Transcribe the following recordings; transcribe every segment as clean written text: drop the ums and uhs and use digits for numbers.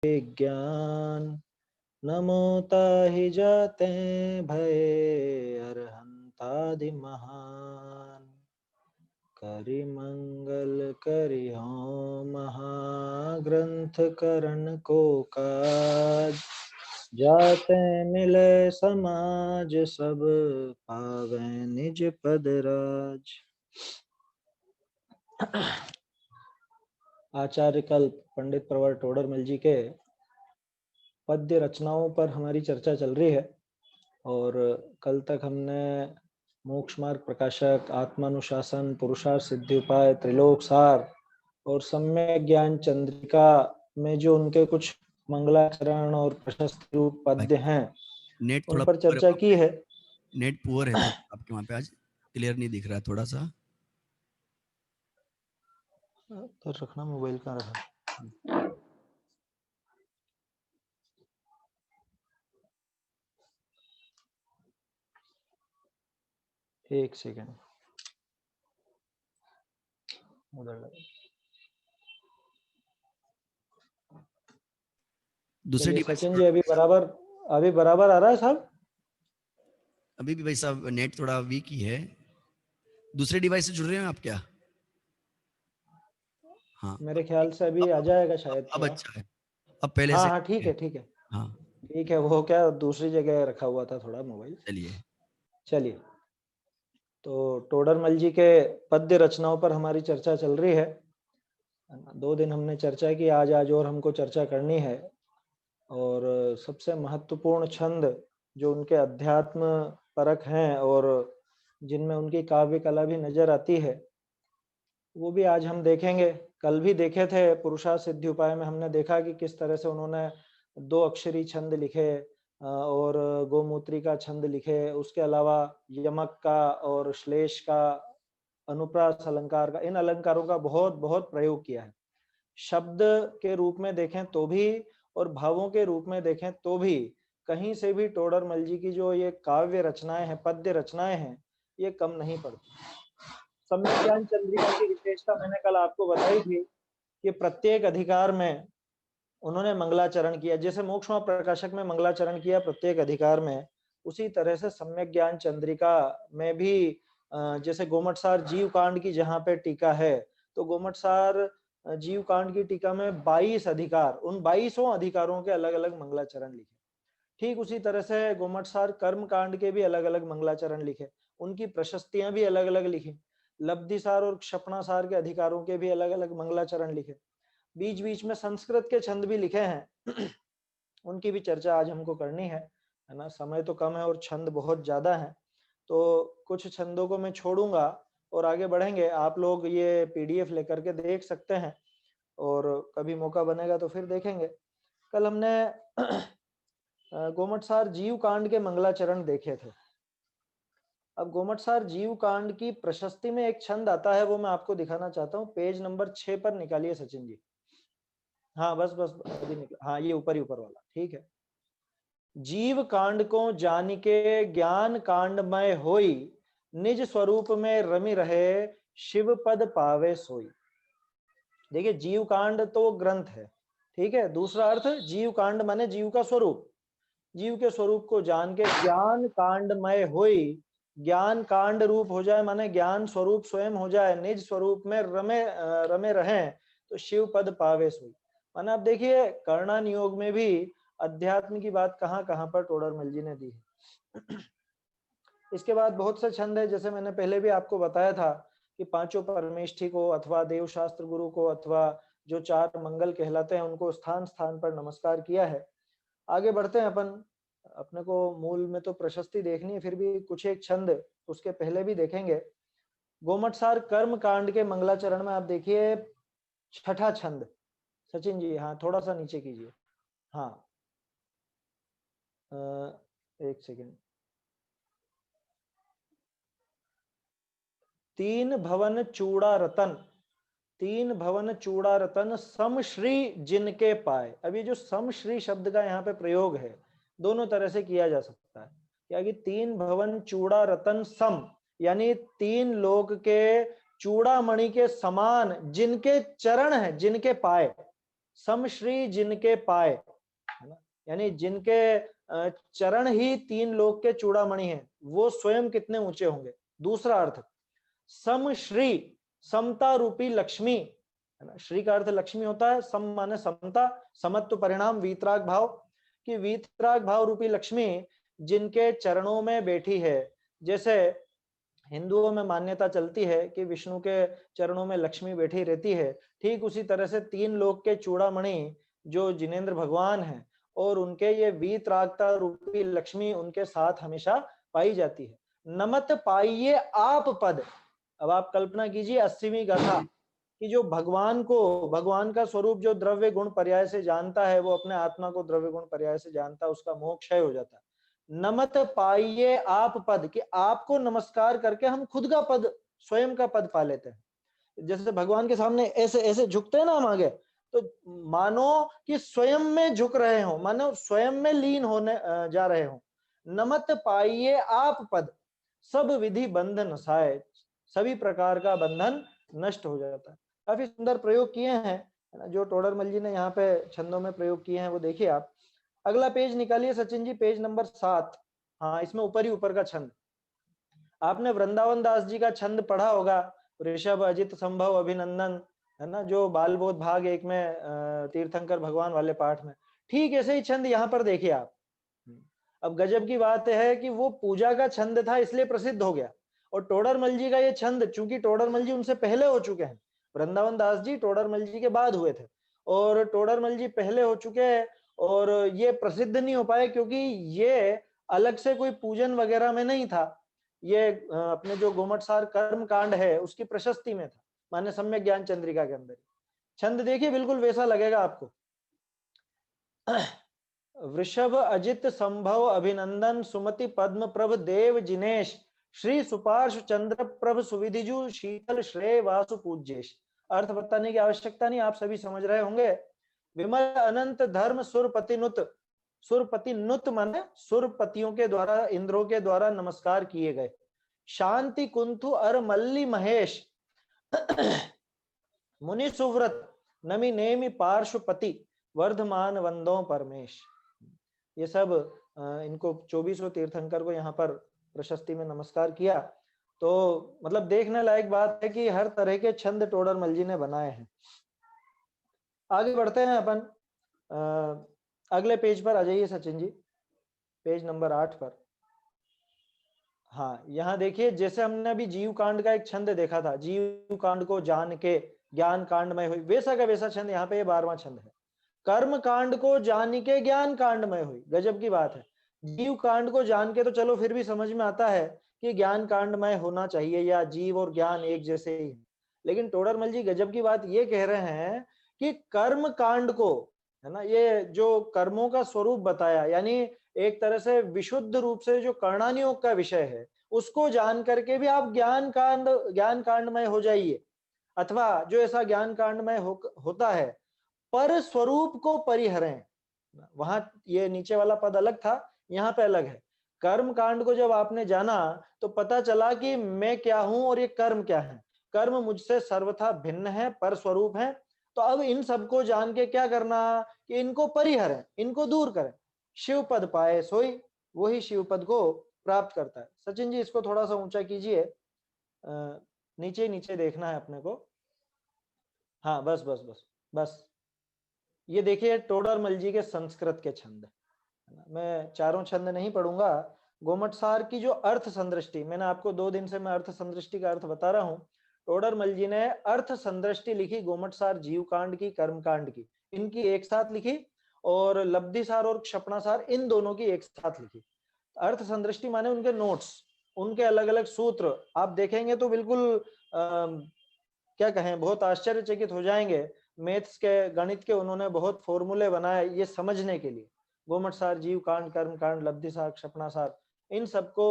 ज्ञान नमोता ही जाते भय अरहंतादि महान। करि मंगल करि हो महाग्रंथ करण को काज। जाते मिले समाज सब पावे निज पद राज। आचार्य कल्प पंडित प्रवर टोडरमल जी के पद्य रचनाओं पर हमारी चर्चा चल रही है और कल तक हमने मोक्ष मार्ग प्रकाशक, आत्मानुशासन, पुरुषार्थ सिद्धि उपाय, त्रिलोक सार और सम्यक ज्ञान चंद्रिका में जो उनके कुछ मंगलाचरण और प्रशस्त रूप पद्य हैं नेट उन थोड़ा पर चर्चा की है। नेट पुअर है थोड़ा आपके वहाँ पे, आज क्लियर नहीं दिख रहा थोड़ा सा। तो रखना मोबाइल कहाँ रखा? एक सेकेंड उधर लगा। दूसरे चलिए डिवाइस सचिन जी अभी बराबर आ रहा है साहब? अभी भी भाई साहब नेट थोड़ा वीक ही है। दूसरे डिवाइस से जुड़ रहे हैं आप क्या? हाँ मेरे ख्याल से अभी आ जाएगा शायद अब थोड़ा। अच्छा है, अब पहले हाँ से हाँ ठीक है ठीक है हाँ ठीक है। वो क्या दूसरी जगह रखा हुआ था थोड़ा मोबाइल। चलिए। चलिए, तो टोडरमल जी के पद्य रचनाओं पर हमारी चर्चा चल रही है। 2 दिन हमने चर्चा की, आज और हमको चर्चा करनी है। और सबसे महत्वपूर्ण छंद जो उनके अध्यात्म परक हैं और जिनमें उनकी काव्य कला भी नजर आती है, वो भी आज हम देखेंगे। कल भी देखे थे पुरुषार्थ सिद्धि उपाय में, हमने देखा कि किस तरह से उन्होंने 2 अक्षरी छंद लिखे और गोमूत्री का छंद लिखे। उसके अलावा यमक का और श्लेष का, अनुप्रास अलंकार का, इन अलंकारों का बहुत बहुत प्रयोग किया है। शब्द के रूप में देखें तो भी और भावों के रूप में देखें तो भी कहीं से भी टोडरमल जी की जो ये काव्य रचनाएं हैं, पद्य रचनाएं हैं, ये कम नहीं पड़ती। सम्यक ज्ञान चंद्रिका की विशेषता मैंने कल आपको बताई थी कि प्रत्येक अधिकार में उन्होंने मंगलाचरण किया। जैसे मोक्ष प्रकाशक में मंगलाचरण किया प्रत्येक अधिकार में, उसी तरह से सम्यक ज्ञान चंद्रिका में भी जैसे गोमटसार जीव कांड की जहाँ पे टीका है, तो गोमटसार जीव कांड की टीका में 22 अधिकार, उन 22 अधिकारों के अलग अलग मंगलाचरण लिखे। ठीक उसी तरह से गोमटसार कर्म कांड के भी अलग अलग मंगलाचरण लिखे, उनकी प्रशस्तियां भी अलग अलग लिखी। लब्धिसार और क्षपणासार के अधिकारों के भी अलग अलग मंगलाचरण लिखे। बीच बीच में संस्कृत के छंद भी लिखे हैं उनकी भी चर्चा आज हमको करनी है ना। समय तो कम है और छंद बहुत ज्यादा है, तो कुछ छंदों को मैं छोड़ूंगा और आगे बढ़ेंगे। आप लोग ये पीडीएफ लेकर के देख सकते हैं और कभी मौका बनेगा तो फिर देखेंगे। कल हमने गोमटसार जीव कांड के मंगलाचरण देखे थे। अब गोमटसार जीव कांड की प्रशस्ति में एक छंद आता है, वो मैं आपको दिखाना चाहता हूँ। पेज नंबर 6 पर निकालिए सचिन जी। हाँ बस बस अभी निकला, हाँ ये ऊपर ही ऊपर वाला, ठीक है। जीव कांड को जान के ज्ञान कांडमय होई, निज स्वरूप में रमि रहे शिव पद पावे सोई। देखिए जीव कांड तो ग्रंथ है, ठीक है। दूसरा अर्थ जीव कांड माने जीव का स्वरूप। जीव के स्वरूप को जान के ज्ञान कांडमय होई, ज्ञान कांड रूप हो जाए माने ज्ञान स्वरूप स्वयं हो जाए, निज स्वरूप में रमे रहें तो शिव पद पावे सोई। माने आप देखिए कर्णा नियोग में भी अध्यात्म की बात कहाँ कहाँ पर टोडरमल जी ने दी है। इसके बाद बहुत से छंद है, जैसे मैंने पहले भी आपको बताया था कि पांचों परमेष्ठी को अथवा देव शास्त्र गुरु को अथवा जो 4 मंगल कहलाते हैं उनको स्थान स्थान पर नमस्कार किया है। आगे बढ़ते हैं अपन। अपने को मूल में तो प्रशस्ति देखनी है, फिर भी कुछ एक छंद उसके पहले भी देखेंगे। गोमटसार कर्म कांड के मंगलाचरण में आप देखिए 6ठा छंद। सचिन जी हाँ थोड़ा सा नीचे कीजिए। हाँ एक सेकेंड। 3 भवन चूड़ा रतन, 3 भवन चूड़ा रतन सम श्री जिनके पाए। अब ये जो सम श्री शब्द का यहाँ पे प्रयोग है, दोनों तरह से किया जा सकता है। क्या कि 3 भवन चूड़ा रतन सम, यानी 3 लोक के चूड़ामणि के समान जिनके चरण हैं, जिनके पाए। समश्री जिनके पाए, है ना, यानी जिनके चरण ही 3 लोक के चूड़ामणि हैं, वो स्वयं कितने ऊंचे होंगे। दूसरा अर्थ, समश्री, समता रूपी लक्ष्मी, है ना, श्री का अर्थ लक्ष्मी होता है, सम माने समता, समत्व परिणाम वीतराग भाव, कि वीतराग भाव रूपी लक्ष्मी जिनके चरणों में बैठी है। जैसे हिंदुओं में मान्यता चलती है कि विष्णु के चरणों में लक्ष्मी बैठी रहती है, ठीक उसी तरह से 3 लोक के चूड़ामणि जो जिनेंद्र भगवान हैं, और उनके ये वीतरागता रूपी लक्ष्मी उनके साथ हमेशा पाई जाती है। नमत पाइये आप पद। अब आप कल्पना कीजिए 80वीं गाथा, कि जो भगवान को, भगवान का स्वरूप जो द्रव्य गुण पर्याय से जानता है, वो अपने आत्मा को द्रव्य गुण पर्याय से जानता है, उसका मोह क्षय हो जाता है। नमत पाइये आप पद, कि आपको नमस्कार करके हम खुद का पद, स्वयं का पद पा लेते हैं। जैसे भगवान के सामने ऐसे ऐसे झुकते हैं ना हम आगे, तो मानो कि स्वयं में झुक रहे हो, मानो स्वयं में लीन होने जा रहे हो। नमत पाइये आप पद, सब विधि बंध नसाए, सभी प्रकार का बंधन नष्ट हो जाता है। काफी सुंदर प्रयोग किए हैं, है ना, जो टोडरमल जी ने यहाँ पे छंदों में प्रयोग किए हैं, वो देखिए आप। अगला पेज निकालिए सचिन जी, पेज नंबर 7। हाँ, इसमें ऊपर ही ऊपर का छंद, आपने वृंदावन दास जी का छंद पढ़ा होगा, ऋषभ अजित संभव अभिनंदन, है ना, जो बाल बोध भाग 1 में तीर्थंकर भगवान वाले पाठ में। ठीक ऐसे ही छंद यहाँ पर देखिए आप। अब गजब की बात है कि वो पूजा का छंद था इसलिए प्रसिद्ध हो गया, और टोडरमल जी का ये छंद, चूंकि टोडरमल जी उनसे पहले हो चुके हैं, वृंदावन दास जी टोडरमल जी के बाद हुए थे, और टोडरमल जी पहले हो चुके हैं, और ये प्रसिद्ध नहीं हो पाए क्योंकि ये अलग से कोई पूजन वगैरह में नहीं था, ये अपने जो गोमटसार कर्म कांड है उसकी प्रशस्ति में था, माने सम्यक ज्ञान चंद्रिका के अंदर। छंद देखिए, बिल्कुल वैसा लगेगा आपको। वृषभ अजित संभव अभिनंदन सुमति पद्म प्रभ देव जिनेश श्री सुपार्श चंद्र प्रभ सुविधिजु शीतल श्रेय वासु पूज्येश। अर्थ बताने की आवश्यकता नहीं, आप सभी समझ रहे होंगे। विमल अनंत धर्म सुरपति नुत, सुरपति नुत माने सुरपतियों के द्वारा, इंद्रों के द्वारा नमस्कार किए गए। शांति कुंथु अर मल्ली महेश मुनि सुव्रत नमी नेमि पार्श्वपति वर्धमान वंदो परमेश। ये सब इनको 24 तीर्थंकर को यहाँ पर प्रशस्ति में नमस्कार किया। तो मतलब देखने लायक बात है कि हर तरह के छंद टोडरमल जी ने बनाए हैं। आगे बढ़ते हैं अपन, अगले पेज पर आ जाइए सचिन जी, पेज नंबर 8 पर। हाँ, यहाँ देखिए, जैसे हमने अभी जीव कांड का एक छंद देखा था, जीव कांड को जान के ज्ञान कांड में हुई, वैसा का वैसा छंद यहाँ पे ये 12वां छंद है। कर्म कांड को जान के ज्ञान कांड में हुई, गजब की बात है। जीव कांड को जान के तो चलो फिर भी समझ में आता है कि ज्ञान कांड में होना चाहिए, या जीव और ज्ञान एक जैसे ही है, लेकिन टोडरमल जी गजब की बात ये कह रहे हैं कि कर्म कांड को, है ना, ये जो कर्मों का स्वरूप बताया, यानी एक तरह से विशुद्ध रूप से जो कर्णानियोग का विषय है, उसको जान करके भी आप ज्ञान कांडमय हो जाइए, अथवा जो ऐसा ज्ञान कांडमय होता है, पर स्वरूप को परिहरें। वहां ये नीचे वाला पद अलग था, यहाँ पे अलग है। कर्म कांड को जब आपने जाना तो पता चला कि मैं क्या हूं और ये कर्म क्या है। कर्म मुझसे सर्वथा भिन्न है, पर स्वरूप है। तो अब इन सबको जान के क्या करना कि इनको परिहरें, इनको दूर करें। शिव पद पाए सोई, वही शिव पद को प्राप्त करता है। सचिन जी इसको थोड़ा सा ऊंचा कीजिए, नीचे नीचे देखना है अपने को। हाँ, बस बस बस बस। ये देखिए टोडरमल जी के संस्कृत के छंद, मैं चारों छंद नहीं पढ़ूंगा। गोमटसार की जो अर्थ संदृष्टि, मैंने आपको 2 दिन से मैं अर्थ संदृष्टि का अर्थ बता रहा हूँ। टोडरमल जी ने अर्थ संदृष्टि लिखी गोमटसार जीव कांड की, कर्म कांड की, इनकी एक साथ लिखी, और लब्धिसार और क्षपणासार इन दोनों की एक साथ लिखी। अर्थ संदृष्टि माने उनके नोट्स, उनके अलग अलग सूत्र आप देखेंगे तो बिल्कुल क्या कहें, बहुत आश्चर्यचकित हो जाएंगे। मैथ्स के, गणित के उन्होंने बहुत फॉर्मूले बनाए ये समझने के लिए। गोमटसार जीव कांड, कर्म कांड, लब्धिसार, क्षपणासार, इन सबको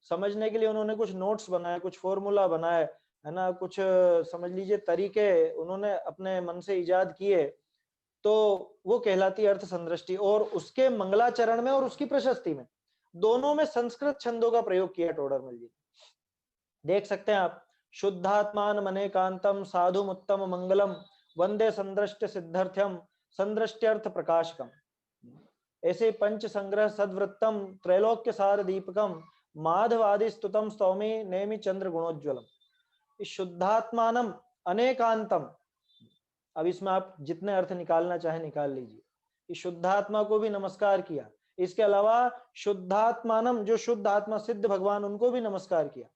समझने के लिए उन्होंने कुछ नोट्स बनाए, कुछ फॉर्मूला बनाए, है ना, कुछ समझ लीजिए तरीके उन्होंने अपने मन से इजाद किए। तो वो कहलाती अर्थ संदृष्टि, और उसके मंगलाचरण में और उसकी प्रशस्ति में दोनों में संस्कृत छंदों का प्रयोग किया टोडरमल जी। देख सकते हैं आप, शुद्धात्मान मनेकांतम साधु उत्तम मंगलम वंदे संदृष्ट सिद्धर्थ्यम संदृष्ट्यर्थ प्रकाशकम। ऐसे पंच संग्रह सद्वृत्तम त्रैलोक्य सार दीपकम माधवादि स्तुतम स्तौमी नेमि चंद्र गुणोज्ज्वलम। शुद्धात्मानम अनेकांतम, अब इसमें आप जितने अर्थ निकालना चाहे निकाल लीजिए। इस शुद्धात्मा को भी नमस्कार किया, इसके अलावा शुद्धात्मानम जो शुद्ध आत्मा सिद्ध भगवान उनको भी नमस्कार किया।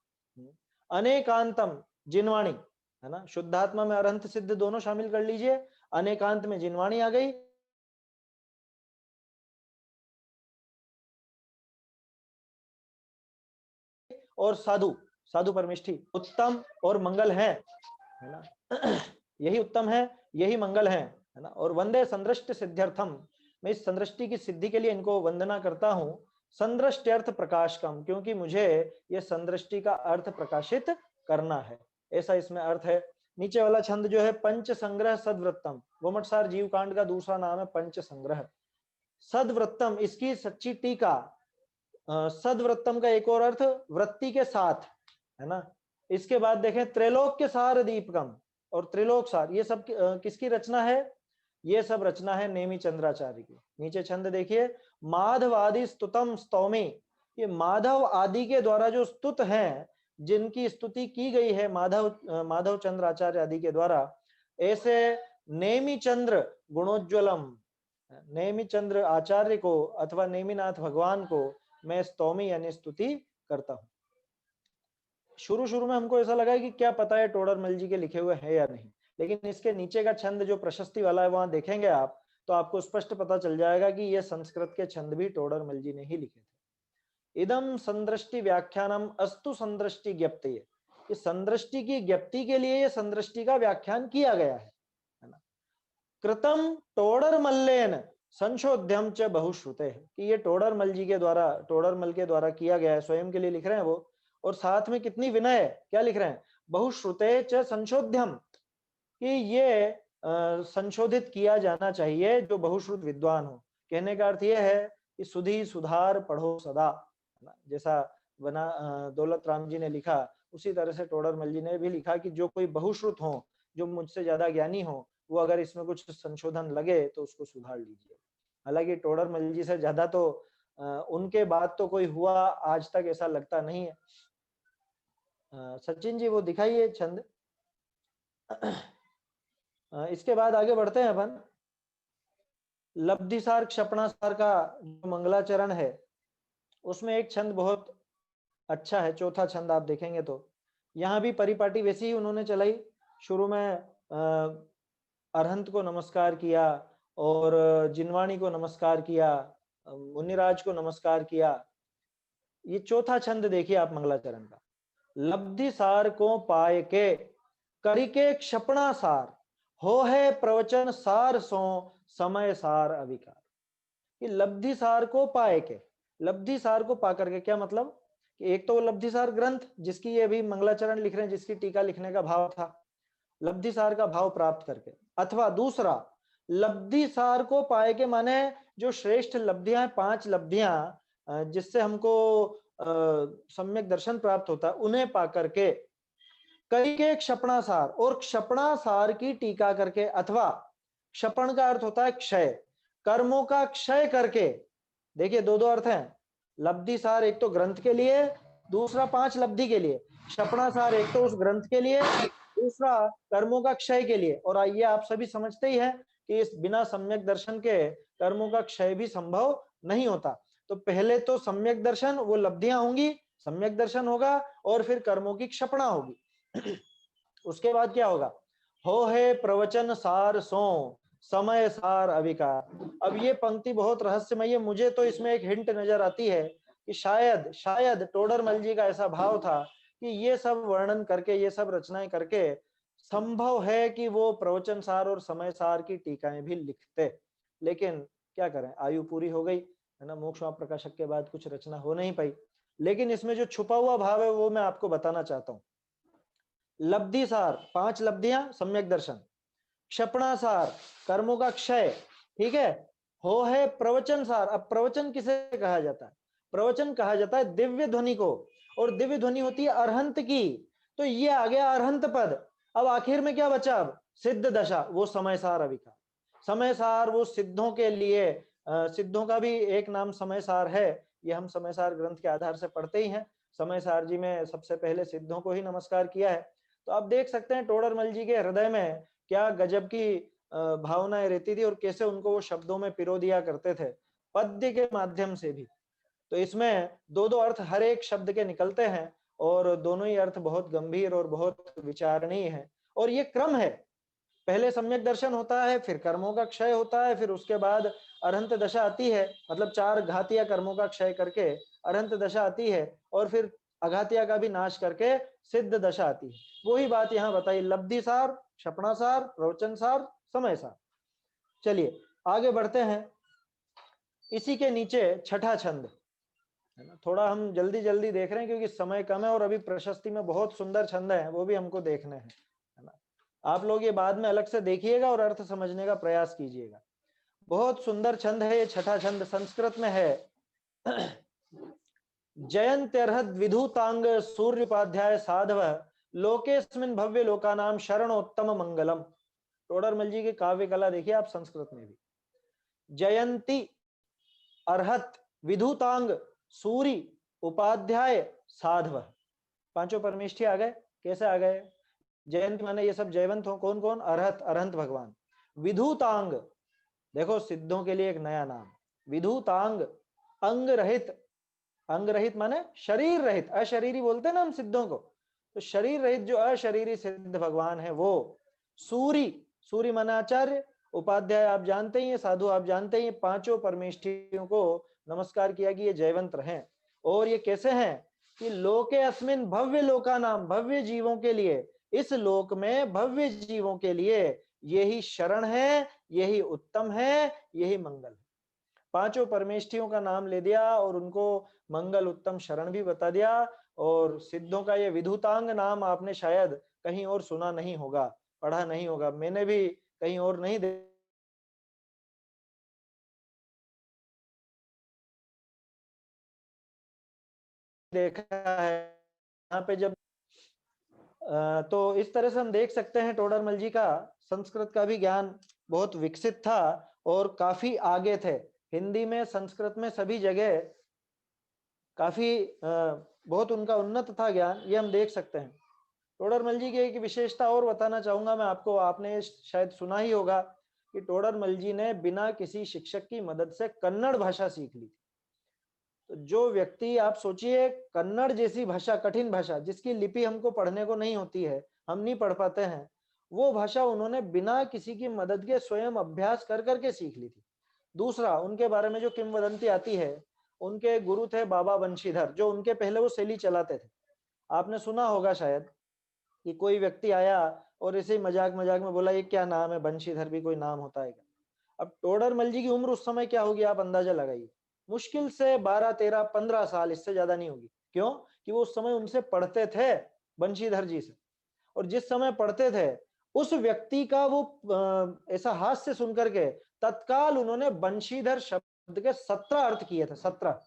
अनेकांतम जिनवाणी है ना, शुद्धात्मा में अरहंत सिद्ध दोनों शामिल कर लीजिए, अनेकांत में जिनवाणी आ गई। और साधु, साधु परमिष्ठी उत्तम और मंगल है ना, यही उत्तम है, यही मंगल है ना। और वंदे संदृष्ट सिद्ध्यर्थम, मैं इस संदृष्टि की सिद्धि के लिए इनको वंदना करता हूं। संदृष्ट्यर्थ प्रकाशकम, क्योंकि मुझे ये संदृष्टि का अर्थ प्रकाशित करना है, ऐसा इसमें अर्थ है। नीचे वाला छंद जो है पंच संग्रह सद्वृत्तम, गोमटसार जीव कांड का दूसरा नाम है पंच संग्रह। सद्वृत्तम इसकी सच्ची टीका, सद्वृत्तम का एक और अर्थ वृत्ति के साथ है ना। इसके बाद देखें त्रैलोक्य सार दीपकम और त्रिलोक सार, ये सब किसकी रचना है? ये सब रचना है नेमि चंद्राचार्य की। नीचे छंद देखिए, माधव आदि स्तुतम स्तौमी, ये माधव आदि के द्वारा जो स्तुत हैं, जिनकी स्तुति की गई है माधव चंद्र आचार्य आदि के द्वारा, ऐसे नेमि चंद्र गुणोज्वलम, नेमि चंद्र आचार्य को अथवा नेमिनाथ भगवान को मैं स्तौमी यानी स्तुति करता हूं। शुरू में हमको ऐसा लगा कि क्या पता है टोडरमल जी के लिखे हुए हैं या नहीं, लेकिन इसके नीचे का छंद जो प्रशस्ति वाला है वहां देखेंगे आप तो आपको स्पष्ट पता चल जाएगा कि ये संस्कृत के छंद भी टोडरमल जी ने ही लिखे थे। इदम संदृष्टि व्याख्यानम अस्तु संदृष्टि ज्ञप्ति, ये संदृष्टि की ज्ञप्ति के लिए ये संदृष्टि का व्याख्यान किया गया है ना। कृतम टोडरमल्लेन संशोध्यम च बहुश्रुते, कि ये टोडरमल जी के द्वारा, टोडरमल के द्वारा किया गया है, स्वयं के लिए लिख रहे हैं वो। और साथ में कितनी विनय, क्या लिख रहे हैं? बहुश्रुते च संशोध्यम, कि ये संशोधित किया जाना चाहिए जो बहुश्रुत विद्वान हो। कहने का अर्थ यह है कि सुधी सुधार पढ़ो सदा, जैसा बना दौलत राम जी ने लिखा उसी तरह से टोडरमल जी ने भी लिखा कि जो कोई बहुश्रुत हो, जो मुझसे ज्यादा ज्ञानी हो, वो अगर इसमें कुछ संशोधन लगे तो उसको सुधार लीजिए। हालांकि टोडरमल जी से ज्यादा तो उनके बाद तो कोई हुआ आज तक ऐसा लगता नहीं है। सचिन जी वो दिखाइए छंद। इसके बाद आगे बढ़ते हैं अपन। लब्धिसार क्षपणासार का जो मंगलाचरण है उसमें एक छंद बहुत अच्छा है, चौथा छंद आप देखेंगे तो यहाँ भी परिपाटी वैसी ही उन्होंने चलाई। शुरू में अरहंत को नमस्कार किया और जिनवाणी को नमस्कार किया, मुनिराज को नमस्कार किया। ये चौथा छंद देखिए आप मंगलाचरण का, लब्धि सार को पाए के करिके क्षपणा सार हो है प्रवचन सार सो समय सार अविकार। कि लब्धि सार को पाए के, लब्धि सार को पा करके क्या मतलब कि एक तो लब्धि सार ग्रंथ जिसकी ये भी मंगलाचरण लिख रहे हैं, जिसकी टीका लिखने का भाव था, लब्धि सार का भाव प्राप्त करके, अथवा दूसरा लब्धि सार को पाए के माने जो श्रेष्ठ लब्धियां, 5 लब्धियां जिससे हमको सम्यक दर्शन प्राप्त होता है, उन्हें पा करके कई के क्षपणासार और क्षपणासार की टीका करके, अथवा क्षपण का अर्थ होता है क्षय, कर्मों का क्षय करके। देखिए दो अर्थ हैं, लब्धि सार एक तो ग्रंथ के लिए, दूसरा 5 लब्धि के लिए। क्षपणासार एक तो उस ग्रंथ के लिए, दूसरा कर्मों का क्षय के लिए। और आइए आप सभी समझते ही हैं कि इस बिना सम्यक दर्शन के कर्मों का क्षय भी संभव नहीं होता। तो पहले तो सम्यक दर्शन, वो लब्धियां होंगी, सम्यक दर्शन होगा, और फिर कर्मों की क्षपणा होगी। उसके बाद क्या होगा? हो है प्रवचन सार सो समय सार अविकार। अब ये पंक्ति बहुत रहस्यमय है, मुझे तो इसमें एक हिंट नजर आती है कि शायद टोडरमल जी का ऐसा भाव था कि ये सब वर्णन करके, ये सब रचनाएं करके संभव है कि वो प्रवचन सार और समय सार की टीकाएं भी लिखते, लेकिन क्या करें, आयु पूरी हो गई है ना, मोक्ष प्रकाशक के बाद कुछ रचना हो नहीं पाई। लेकिन इसमें जो छुपा हुआ भाव है वो मैं आपको बताना चाहता हूं। लब्धि सार 5 लब्धियां, सम्यक दर्शन, क्षपणासार कर्मों का क्षय, ठीक है, हो है प्रवचन सार। अब प्रवचन किसे कहा जाता है? प्रवचन कहा जाता है दिव्य ध्वनि को, और दिव्य ध्वनि होती है अरहंत की। तो ये आ गया अरहंत पद। अब आखिर में क्या बचा? अब सिद्ध दशा, वो समय सार अविकार। समय सार वो सिद्धों के लिए, सिद्धों का भी एक नाम समय सार है, ये हम समय सार ग्रंथ के आधार से पढ़ते ही हैं। समय सार जी में सबसे पहले सिद्धों को ही नमस्कार किया है। तो आप देख सकते हैं टोडरमल जी के हृदय में क्या गजब की भावनाएं रहती थी और कैसे उनको वो शब्दों में पिरो दिया करते थे, पद्य के माध्यम से भी। तो इसमें दो दो अर्थ हर एक शब्द के निकलते हैं और दोनों ही अर्थ बहुत गंभीर और बहुत विचारणीय है। और ये क्रम है, पहले सम्यक दर्शन होता है, फिर कर्मों का क्षय होता है, फिर उसके बाद अरहंत दशा आती है, मतलब 4 घातिया कर्मों का क्षय करके अरहंत दशा आती है, और फिर अघातिया का भी नाश करके सिद्ध दशा आती है। वही बात यहाँ बताई, लब्धि सार, क्षपणा सार, प्रवचन सार, समय सार। चलिए आगे बढ़ते हैं। इसी के नीचे छठा छंद है ना, थोड़ा हम जल्दी जल्दी देख रहे हैं क्योंकि समय कम है और अभी प्रशस्ति में बहुत सुंदर छंद है, वो भी हमको देखने हैं, है ना। आप लोग ये बाद में अलग से देखिएगा और अर्थ समझने का प्रयास कीजिएगा। बहुत सुंदर छंद है ये छठा छंद, संस्कृत में है। जयंत्यर्हद विधुतांग सूर्योपाध्याय साधव लोकेस्मिन भव्य लोकानाम शरणोत्तम मंगलम। टोडरमल जी की काव्य कला देखिए आप संस्कृत में भी। जयंती, अर्हत, विधुतांग, सूरी, उपाध्याय, साधव, पांचों परमेष्ठी आ गए। कैसे आ गए? जयंत माने ये सब जयवंत हो, कौन कौन? अरहत, अरहंत भगवान। विधुतांग, देखो सिद्धों के लिए एक नया नाम, विधुतांग, अंग रहित, अंग रहित माने शरीर रहित, अशरीरी बोलते हैं ना हम सिद्धों को, तो शरीर रहित जो अशरीरी सिद्ध भगवान है वो। सूरी, सूरी माने आचार्य, उपाध्याय आप जानते ही हैं, साधु आप जानते ही हैं, पांचों परमेष्ठियों को नमस्कार किया कि ये जयवंत रहें। और ये कैसे हैं कि लोके अस्मिन भव्य लोका नाम, भव्य जीवों के लिए, इस लोक में भव्य जीवों के लिए यही शरण है, यही उत्तम है, यही मंगल है। पांचों परमेष्ठियों का नाम ले दिया और उनको मंगल उत्तम शरण भी बता दिया। और सिद्धों का ये विधुतांग नाम आपने शायद कहीं और सुना नहीं होगा, पढ़ा नहीं होगा, मैंने भी कहीं और नहीं देखा है। यहाँ पे जब तो इस तरह से हम देख सकते हैं टोडरमल जी का संस्कृत का भी ज्ञान बहुत विकसित था और काफी आगे थे। हिंदी में, संस्कृत में, सभी जगह काफी बहुत उनका उन्नत था ज्ञान, ये हम देख सकते हैं। टोडरमल जी की एक विशेषता और बताना चाहूंगा मैं आपको, आपने शायद सुना ही होगा कि टोडरमल जी ने बिना किसी शिक्षक की मदद से कन्नड़ भाषा सीख ली। तो जो व्यक्ति, आप सोचिए, कन्नड़ जैसी भाषा, कठिन भाषा जिसकी लिपि हमको पढ़ने को नहीं होती है, हम नहीं पढ़ पाते हैं, वो भाषा उन्होंने बिना किसी की मदद के स्वयं अभ्यास कर करके सीख ली थी। दूसरा, उनके बारे में जो किंवदंती आती है, उनके गुरु थे बाबा बंशीधर, जो उनके पहले वो शैली चलाते थे। आपने सुना होगा शायद कि कोई व्यक्ति आया और ऐसे ही मजाक मजाक में बोला ये क्या नाम है, बंशीधर भी कोई नाम होता है क्या? अब टोडरमल जी की उम्र उस समय क्या होगी आप अंदाजा लगाइए, मुश्किल से 12, 13, 15 साल, इससे ज्यादा नहीं होगी। क्यों? कि वो उस समय उनसे पढ़ते थे, बंशीधर जी से। और जिस समय पढ़ते थे उस व्यक्ति का वो ऐसा हास्य सुन करके तत्काल उन्होंने बंशीधर शब्द के 17 अर्थ किए थे, 17।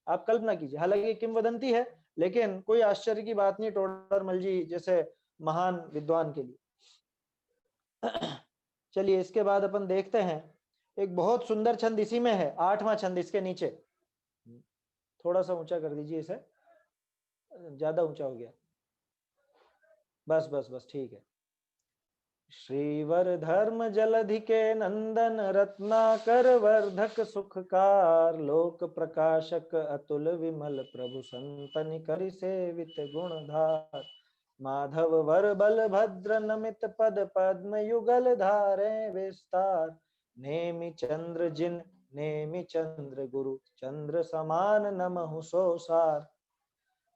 आप कल्पना कीजिए, हालांकि किंवदंती है लेकिन कोई आश्चर्य की बात नहीं टोडरमल जी जैसे महान विद्वान के लिए। चलिए इसके बाद अपन देखते हैं एक बहुत सुंदर छंद, इसी में है, 8वां छंद इसके नीचे। थोड़ा सा ऊंचा कर दीजिए इसे, ज्यादा ऊंचा हो गया, बस बस बस ठीक है। श्रीवर धर्म जलधि के नंदन रत्नाकर वर्धक सुखकार लोक प्रकाशक अतुल विमल प्रभु संतन करि सेवित गुणधार माधव वर बल भद्र नमित पद पद्म युगल धारे विस्तार नेमि चंद्र जिन नेमि चंद्र गुरु चंद्र समान नमहु सो सार।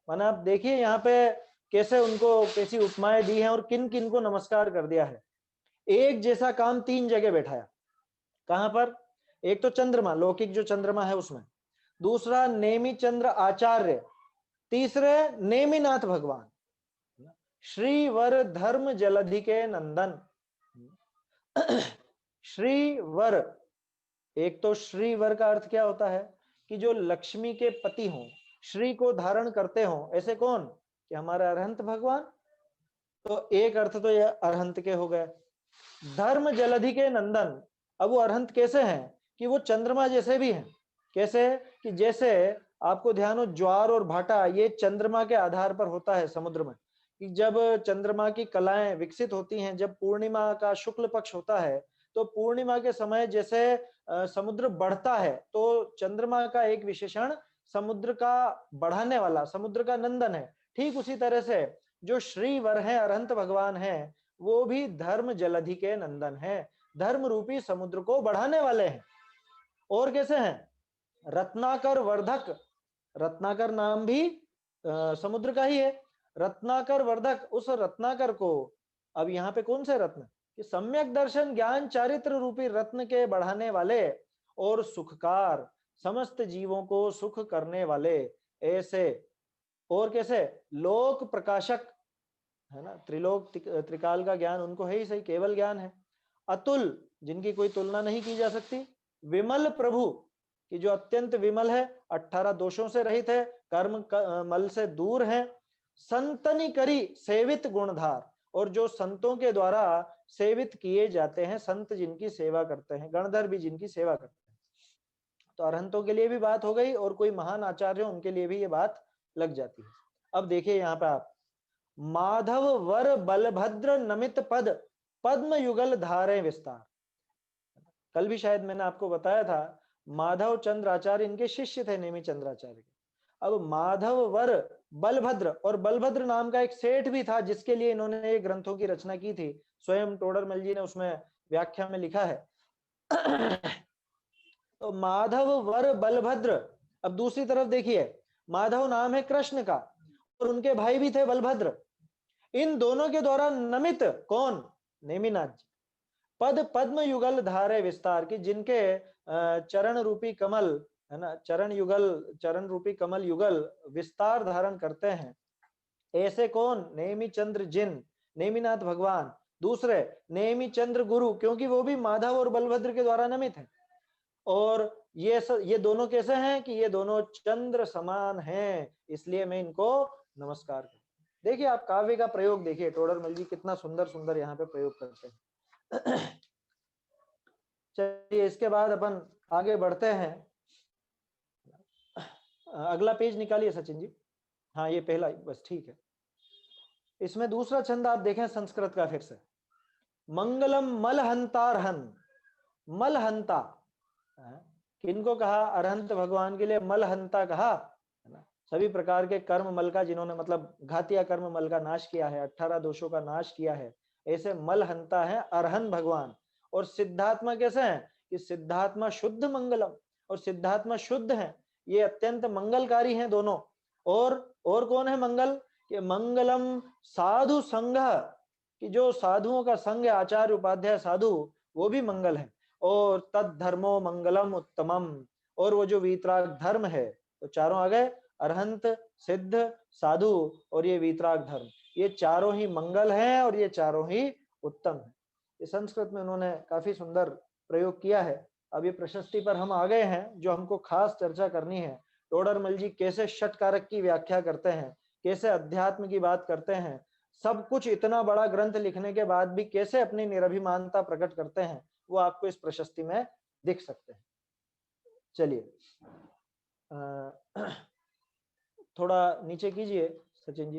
माना आप देखिए यहाँ पे कैसे उनको कैसी उपमाएं दी हैं और किन किन को नमस्कार कर दिया है। एक जैसा काम 3 जगह बैठाया। कहां पर? एक तो चंद्रमा, लौकिक जो चंद्रमा है उसमें, दूसरा नेमि चंद्र आचार्य, तीसरे नेमिनाथ भगवान, श्रीवर धर्म जलधि के नंदन। श्रीवर, एक तो श्रीवर का अर्थ क्या होता है कि जो लक्ष्मी के पति हों, श्री को धारण करते हों, ऐसे कौन? कि हमारे अरहंत भगवान। तो एक अर्थ तो ये अरहंत के हो गए। धर्म जलधि के नंदन, अब वो अरहंत कैसे हैं कि वो चंद्रमा जैसे भी हैं। कैसे कि जैसे आपको ध्यान हो, ज्वार और भाटा ये चंद्रमा के आधार पर होता है समुद्र में, कि जब चंद्रमा की कलाएं विकसित होती हैं, जब पूर्णिमा का शुक्ल पक्ष होता है, तो पूर्णिमा के समय जैसे समुद्र बढ़ता है, तो चंद्रमा का एक विशेषण समुद्र का बढ़ाने वाला, समुद्र का नंदन है। ठीक उसी तरह से जो श्रीवर है, अरहंत भगवान है, वो भी धर्म जलधि के नंदन है, धर्म रूपी समुद्र को बढ़ाने वाले हैं। और कैसे हैं? रत्नाकर वर्धक, रत्नाकर नाम भी समुद्र का ही है। रत्नाकर वर्धक, उस रत्नाकर को, अब यहाँ पे कौन से रत्न कि सम्यक दर्शन ज्ञान चारित्र रूपी रत्न के बढ़ाने वाले और सुखकार, समस्त जीवों को सुख करने वाले ऐसे। और कैसे? लोक प्रकाशक है ना, त्रिलोक त्रिकाल का ज्ञान उनको है ही सही, केवल ज्ञान है। अतुल, जिनकी कोई तुलना नहीं की जा सकती। विमल प्रभु, कि जो अत्यंत विमल है, 18 दोषों से रहित है, कर्म मल से दूर है। संतनी करी सेवित गुणधार, और जो संतों के द्वारा सेवित किए जाते हैं, संत जिनकी सेवा करते हैं, गणधर भी जिनकी सेवा करते हैं। तो अरहंतों के लिए भी बात हो गई, और कोई महान आचार्य उनके लिए भी ये बात लग जाती है। अब देखिए यहाँ पे आप, माधव वर बलभद्र नमित पद, पद्म युगल धारे विस्तार। कल भी शायद मैंने आपको बताया था, माधव चंद्र आचार्य इनके शिष्य थे नेमी चंद्राचार्य के। अब माधव वर बलभद्र, और बलभद्र नाम का एक सेठ भी था जिसके लिए इन्होंने ये ग्रंथों की रचना की थी। स्वयं टोडरमल जी ने उसमें व्याख्या में लिखा है। तो माधव वर बलभद्र। अब दूसरी तरफ देखिए, माधव नाम है कृष्ण का, और उनके भाई भी थे बलभद्र। इन दोनों के द्वारा नमित कौन? नेमिनाथ जी। पद पद्म युगल धारे विस्तार, की जिनके चरण रूपी कमल है ना, चरण युगल, चरण रूपी कमल युगल विस्तार धारण करते हैं। ऐसे कौन? नेमि चंद्र जिन, नेमिनाथ भगवान। दूसरे नेमि चंद्र गुरु, क्योंकि वो भी माधव और बलभद्र के द्वारा नमित है। और ये दोनों कैसे हैं कि ये दोनों चंद्र समान हैं, इसलिए मैं इनको नमस्कार करता हूं। देखिए आप काव्य का प्रयोग देखिए, टोडरमल जी कितना सुंदर सुंदर यहाँ पे प्रयोग करते हैं। चलिए इसके बाद अपन आगे बढ़ते हैं। अगला पेज निकालिए सचिन जी। हाँ ये पहला, बस ठीक है। इसमें दूसरा छंद आप देखें संस्कृत का फिर से, मंगलम मलहंतारहन। मलहंता किनको कहा? अरहंत भगवान के लिए मलहंता कहा है ना। सभी प्रकार के कर्म मल का, जिन्होंने मतलब घातिया कर्म मल का नाश किया है, 18 दोषों का नाश किया है, ऐसे मलहंता है अरहन भगवान। और सिद्धात्मा कैसे हैं कि सिद्धात्मा शुद्ध मंगलम, और सिद्धात्मा शुद्ध है, ये अत्यंत मंगलकारी हैं दोनों। और कौन है मंगल? कि मंगलम साधु संघ, कि जो साधुओं का संघ है, आचार्य उपाध्याय साधु, वो भी मंगल है। और तद धर्मो मंगलम उत्तमम, और वो जो वीतराग धर्म है, तो चारों आ गए, अरहंत, सिद्ध, साधु और ये वीतराग धर्म, ये चारों ही मंगल हैं और ये चारों ही उत्तम है। ये संस्कृत में उन्होंने काफी सुंदर प्रयोग किया है। अब ये प्रशस्ति पर हम आ गए हैं, जो हमको खास चर्चा करनी है। टोडरमल जी कैसे षटकारक की व्याख्या करते हैं, कैसे अध्यात्म की बात करते हैं, सब कुछ इतना बड़ा ग्रंथ लिखने के बाद भी कैसे अपनी निरभिमानता प्रकट करते हैं, वो आपको इस प्रशस्ति में दिख सकते हैं। चलिए थोड़ा नीचे कीजिए सचिन जी,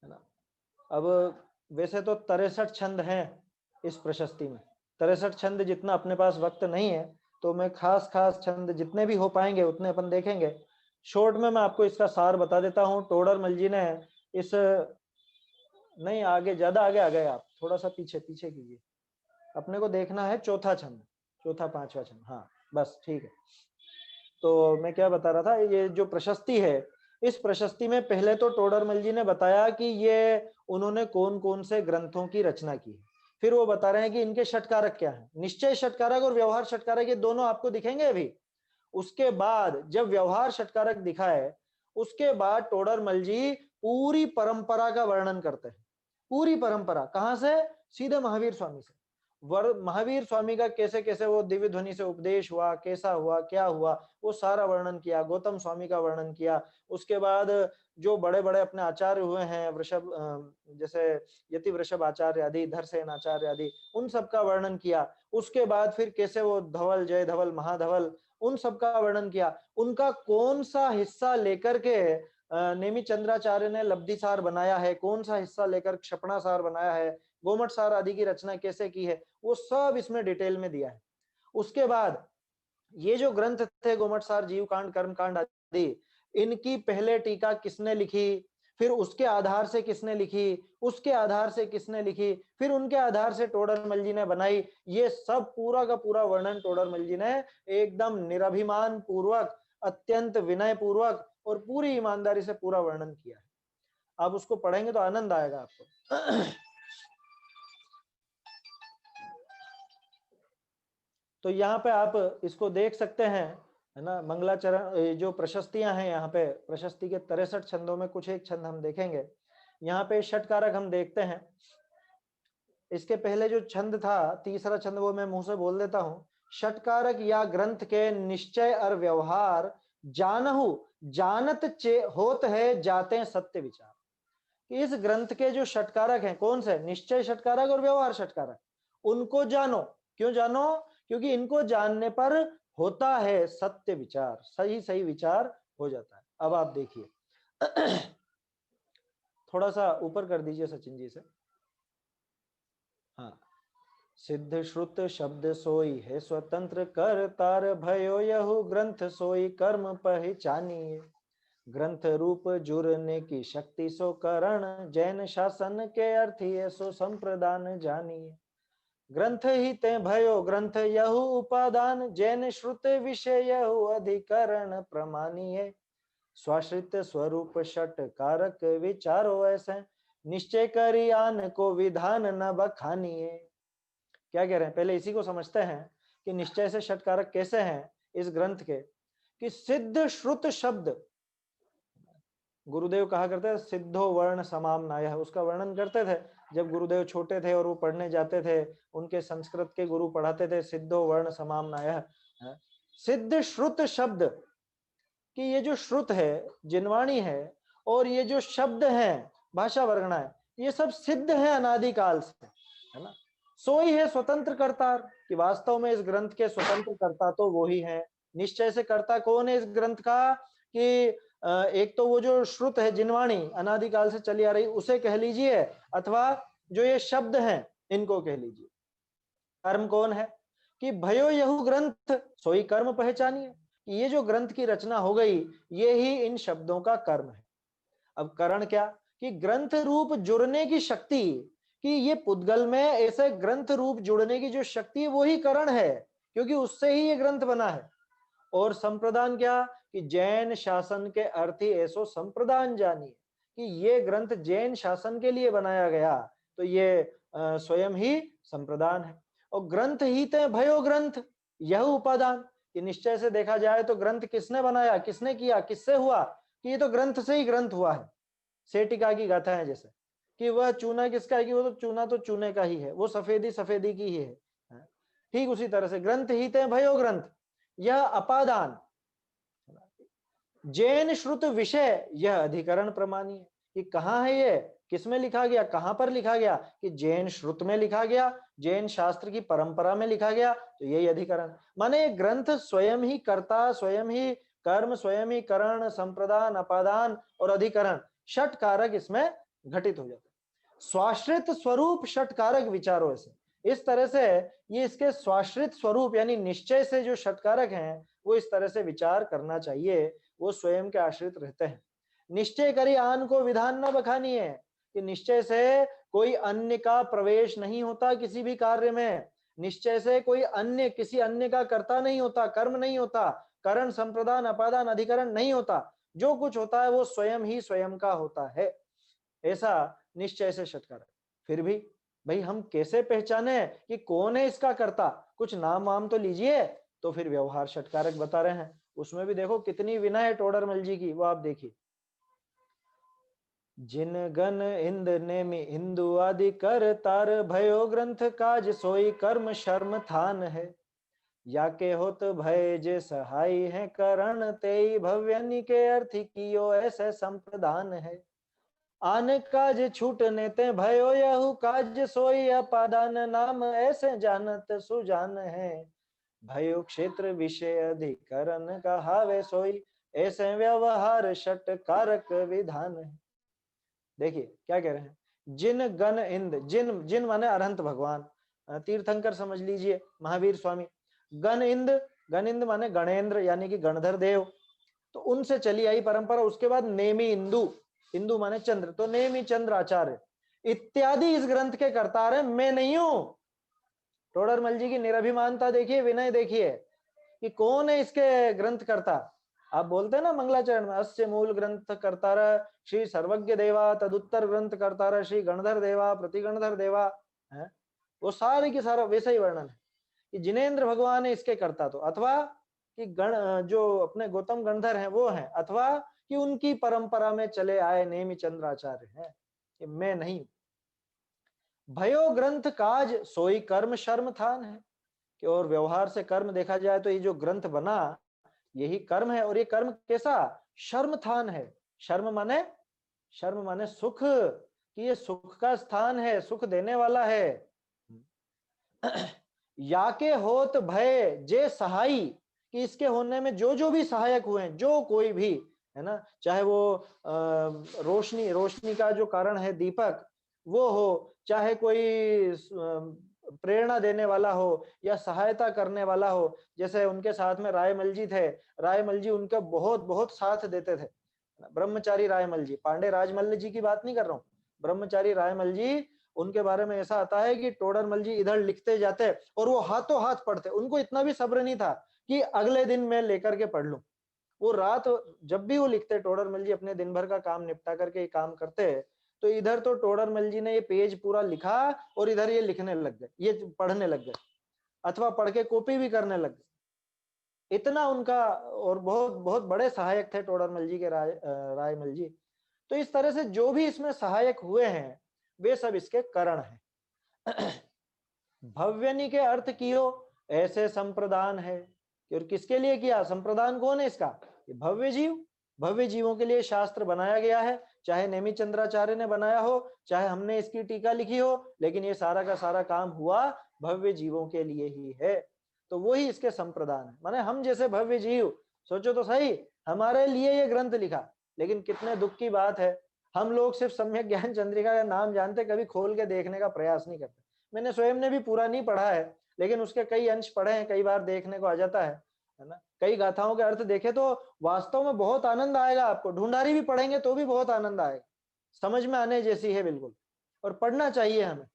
है ना। अब वैसे तो 63 छंद हैं इस प्रशस्ति में, 63 छंद जितना अपने पास वक्त नहीं है, तो मैं खास खास छंद जितने भी हो पाएंगे उतने अपन देखेंगे। शॉर्ट में मैं आपको इसका सार बता देता हूँ। टोडरमल जी ने इस, नहीं आगे, ज्यादा आगे आ गए आप, थोड़ा सा पीछे पीछे कीजिए, अपने को देखना है चौथा छंद, चौथा पांचवा छंद, हाँ बस ठीक है। तो मैं क्या बता रहा था, ये जो प्रशस्ति है, इस प्रशस्ति में पहले तो टोडरमल जी ने बताया कि ये उन्होंने कौन कौन से ग्रंथों की रचना की है। फिर वो बता रहे हैं कि इनके षटकारक क्या है, निश्चय षटकारक और व्यवहार षटकारक, ये दोनों आपको दिखेंगे अभी। उसके बाद जब व्यवहार षटकारक दिखाए, उसके बाद टोडरमल जी पूरी परंपरा का वर्णन करते हैं। पूरी परंपरा कहां से? सीधे महावीर स्वामी से। महावीर स्वामी का कैसे कैसे वो दिव्य ध्वनि से उपदेश हुआ, कैसा हुआ, क्या हुआ, वो सारा वर्णन किया। गौतम स्वामी का वर्णन किया। उसके बाद जो बड़े बड़े अपने आचार्य हुए हैं, जैसे यति वृषभ आचार्य आदि, धरसेन आचार्य आदि, उन सब का वर्णन किया। उसके बाद फिर कैसे वो धवल, जय धवल, महाधवल, उन सब का वर्णन किया। उनका कौन सा हिस्सा लेकर के नेमि चंद्राचार्य ने लब्धिसार बनाया है, कौन सा हिस्सा लेकर क्षपणासार बनाया है, गोमट सार आदि की रचना कैसे की है, वो सब इसमें डिटेल में दिया है। उसके बाद ये जो ग्रंथ थे, गोमट सार, जीव कांड, कर्म कांड आदि, इनकी पहले टीका किसने लिखी, फिर उसके आधार से किसने लिखी, उसके आधार से किसने लिखी, फिर उनके आधार से टोडरमल जी ने बनाई, ये सब पूरा का पूरा वर्णन टोडरमल जी ने एकदम निरभिमान पूर्वक, अत्यंत विनय पूर्वक और पूरी ईमानदारी से पूरा वर्णन किया है। आप उसको पढ़ेंगे तो आनंद आएगा आपको। तो यहाँ पे आप इसको देख सकते हैं, है ना। मंगलाचरण जो प्रशस्तियां हैं, यहाँ पे प्रशस्ति के 63 छंदों में कुछ एक छंद हम देखेंगे। यहाँ पे षटकारक हम देखते हैं। इसके पहले जो छंद था, तीसरा छंद, वो मैं मुंह से बोल देता हूं। षटकारक या ग्रंथ के निश्चय और व्यवहार जानहु जानत चे होत है जाते सत्य विचार। इस ग्रंथ के जो षटकारक हैं, कौन से, निश्चय षटकारक और व्यवहार षटकारक, उनको जानो। क्यों जानो? क्योंकि इनको जानने पर होता है सत्य विचार, सही सही विचार हो जाता है। अब आप देखिए, थोड़ा सा ऊपर कर दीजिए सचिन जी से। हाँ, सिद्ध श्रुत शब्द सोई है स्वतंत्र करतार भयो यहु ग्रंथ सोई कर्म पहचानिए। ग्रंथ रूप जुड़ने की शक्ति सो करण जैन शासन के अर्थी सो संप्रदान जानिए। ग्रंथ ही ते भयो ग्रंथ यहु उपादान जैन श्रुत विषय यहु अधिकरण प्रमाणीय। स्वाश्रित स्वरूप षट कारक विचारो ऐसे निश्चय करी आन को विधान न बखानिए। क्या कह रहे हैं, पहले इसी को समझते हैं कि निश्चय से षट कारक कैसे हैं इस ग्रंथ के। कि सिद्ध श्रुत शब्द, गुरुदेव कहा करते थे सिद्धो वर्ण समामनायः, उसका वर्णन करते थे। जब गुरुदेव छोटे थे और वो पढ़ने जाते थे, उनके संस्कृत के गुरु पढ़ाते थे सिद्धो वर्ण समामनायः। सिद्ध श्रुत शब्द, कि ये जो श्रुत है, जिनवाणी है, और ये जो शब्द हैं, भाषा वर्गणा है, ये सब सिद्ध है अनादिकाल से, है ना। सोई है स्वतंत्र कर्ता, कि वास्तव में इस ग्रंथ के स्वतंत्र कर्ता तो वो ही है। निश्चय से कर्ता कौन है इस ग्रंथ का? कि एक तो वो जो श्रुत है, जिनवाणी, अनादिकाल से चली आ रही, उसे कह लीजिए, अथवा जो ये शब्द हैं इनको कह लीजिए। कर्म कौन है? कि भयो यहु ग्रंथ सोई कर्म पहचानिए। ये जो ग्रंथ की रचना हो गई, ये ही इन शब्दों का कर्म है। अब करण क्या? कि ग्रंथ रूप जुड़ने की शक्ति, कि ये पुद्गल में ऐसे ग्रंथ रूप जुड़ने की जो शक्ति है, वो ही करण है, क्योंकि उससे ही ये ग्रंथ बना है। और संप्रदान क्या? कि जैन शासन के अर्थी ऐसो संप्रदान जानिए, कि ये ग्रंथ जैन शासन के लिए बनाया गया, तो ये स्वयं ही संप्रदान है। और ग्रंथ ही ते भयो ग्रंथ यह उपादान, कि निश्चय से देखा जाए तो ग्रंथ किसने बनाया, किसने किया, किससे हुआ? कि ये तो ग्रंथ से ही ग्रंथ हुआ है। सेटिका की गाथा है जैसे, कि वह चूना किसका है, कि वो तो चूना तो चूने का ही है, वो सफेदी सफेदी की ही है। ठीक उसी तरह से ग्रंथ ही ते भयो ग्रंथ यह अपादान, जैन श्रुत विषय यह अधिकरण प्रमाणीय। कि कहाँ है ये, किसमें लिखा गया, कहां पर लिखा गया? कि जैन श्रुत में लिखा गया, जैन शास्त्र की परंपरा में लिखा गया, तो यही अधिकरण। माने ग्रंथ स्वयं ही कर्ता, स्वयं ही कर्म, स्वयं ही करण, संप्रदान, अपादान और अधिकरण, षट कारक इसमें घटित हो जाते हैं। स्वाश्रित स्वरूप षट कारक विचारों से, इस तरह से ये इसके स्वाश्रित स्वरूप यानी निश्चय से जो षट कारक हैं, वो इस तरह से विचार करना चाहिए, वो स्वयं के आश्रित रहते हैं। निश्चय करी आन को विधान न बखानी है, कि निश्चय से कोई अन्य का प्रवेश नहीं होता किसी भी कार्य में। निश्चय से कोई अन्य, किसी अन्य का कर्ता नहीं होता, कर्म नहीं होता, करण, संप्रदान, अपादान, अधिकरण नहीं होता। जो कुछ होता है वो स्वयं ही स्वयं का होता है, ऐसा निश्चय से षटकार। फिर भी भाई हम कैसे पहचाने कि कौन है इसका कर्ता? कुछ नाम वाम तो लीजिए। तो फिर व्यवहार षटकारक बता रहे हैं, उसमें भी देखो कितनी विनय है टोडरमल जी की, वो आप देखिए। जिन गण इंद नेमि हिंदू आदि कर तार भयो ग्रंथ काज सोई कर्म शर्म थान है। या के होत भय जे सहाय है करण ते भव्यनि के अर्थी कियो ऐसे संप्रदान है। आन काज छूटने ते भयो यहु काज सोई अपादान नाम ऐसे जानत सुजान है। भयो क्षेत्र विषय अधिकरण कहावे सोई ऐसे व्यवहार षट कारक विधान है। देखिए क्या कह रहे हैं, जिन गण इंद, जिन जिन माने अरहंत भगवान, तीर्थंकर समझ लीजिए, महावीर स्वामी। गण इंद, गण इंद माने गणेंद्र यानी कि गणधर देव, तो उनसे चली आई परंपरा। उसके बाद नेमी इंदु, इंदु माने चंद्र, तो नेमी चंद्र आचार्य इत्यादि इस ग्रंथ के करतार है, मैं नहीं हूं। टोडरमल जी की निरभिमानता देखिए, विनय देखिए कि कौन है इसके ग्रंथ करता। आप बोलते हैं ना मंगलाचरण में, अस्य मूल ग्रंथ कर्तार श्री सर्वज्ञ देवा, तदुत्तर ग्रंथ कर्तार श्री गणधर देवा, प्रतिगणधर देवा, है वो सारे के सारा वैसा ही वर्णन है कि जिनेन्द्र भगवान है इसके करता, तो अथवा कि गण जो अपने गौतम गणधर हैं वो हैं, अथवा कि उनकी परंपरा में चले आए नेमि चंद्राचार्य हैं, कि मैं नहीं। भयो ग्रंथ काज सोई कर्म शर्म थान है, कि और व्यवहार से कर्म देखा जाए तो ये जो ग्रंथ बना यही कर्म है, और ये कर्म कैसा, शर्म थान है। शर्म माने, शर्म माने सुख, कि ये सुख का स्थान है, सुख देने वाला है। याके होत भय जे सहाई, कि इसके होने में जो जो भी सहायक हुए हैं, जो कोई भी है ना, चाहे वो रोशनी, रोशनी का जो कारण है दीपक वो हो, चाहे कोई प्रेरणा देने वाला हो या सहायता करने वाला हो, जैसे उनके साथ में रायमल जी थे, रायमल जी उनका बहुत बहुत साथ देते थे। ब्रह्मचारी रायमल जी, पांडे राजमल्ल जी की बात नहीं कर रहा हूँ, ब्रह्मचारी रायमल जी, उनके बारे में ऐसा आता है कि टोडरमल जी इधर लिखते जाते और वो हाथों हाथ पढ़ते। उनको इतना भी सब्र नहीं था कि अगले दिन मैं लेकर के पढ़ लूं। वो रात, जब भी वो लिखते, टोडरमल जी अपने दिन भर का काम निपटा करके ये काम करते, तो इधर तो टोडरमल जी ने ये पेज पूरा लिखा और इधर ये लिखने लग गए, ये पढ़ने लग गए, अथवा पढ़ के कॉपी भी करने लग गए। इतना उनका, और बहुत बहुत बड़े सहायक थे टोडरमल जी के रायमल जी। तो इस तरह से जो भी इसमें सहायक हुए हैं वे सब इसके कारण हैं। भव्यनि के अर्थ कियो ऐसे संप्रदान है, और किसके लिए किया, संप्रदान कौन है इसका, ये भव्य जीव, भव्य जीवों के लिए शास्त्र बनाया गया है। चाहे नेमि चंद्राचार्य ने बनाया हो, चाहे हमने इसकी टीका लिखी हो, लेकिन ये सारा का सारा काम हुआ भव्य जीवों के लिए ही है। तो वही इसके संप्रदान है। माने हम जैसे भव्य जीव, सोचो तो सही, हमारे लिए ये ग्रंथ लिखा, लेकिन कितने दुख की बात है, हम लोग सिर्फ सम्यक ज्ञान चंद्रिका का नाम जानते, कभी खोल के देखने का प्रयास नहीं करते। मैंने स्वयं ने भी पूरा नहीं पढ़ा है, लेकिन उसके कई अंश पढ़े हैं, कई बार देखने को आ जाता है ना। कई गाथाओं के अर्थ देखे तो वास्तव में बहुत आनंद आएगा आपको, ढूंढारी भी पढ़ेंगे तो भी बहुत आनंद आएगा, समझ में आने जैसी है बिल्कुल, और पढ़ना चाहिए हमें,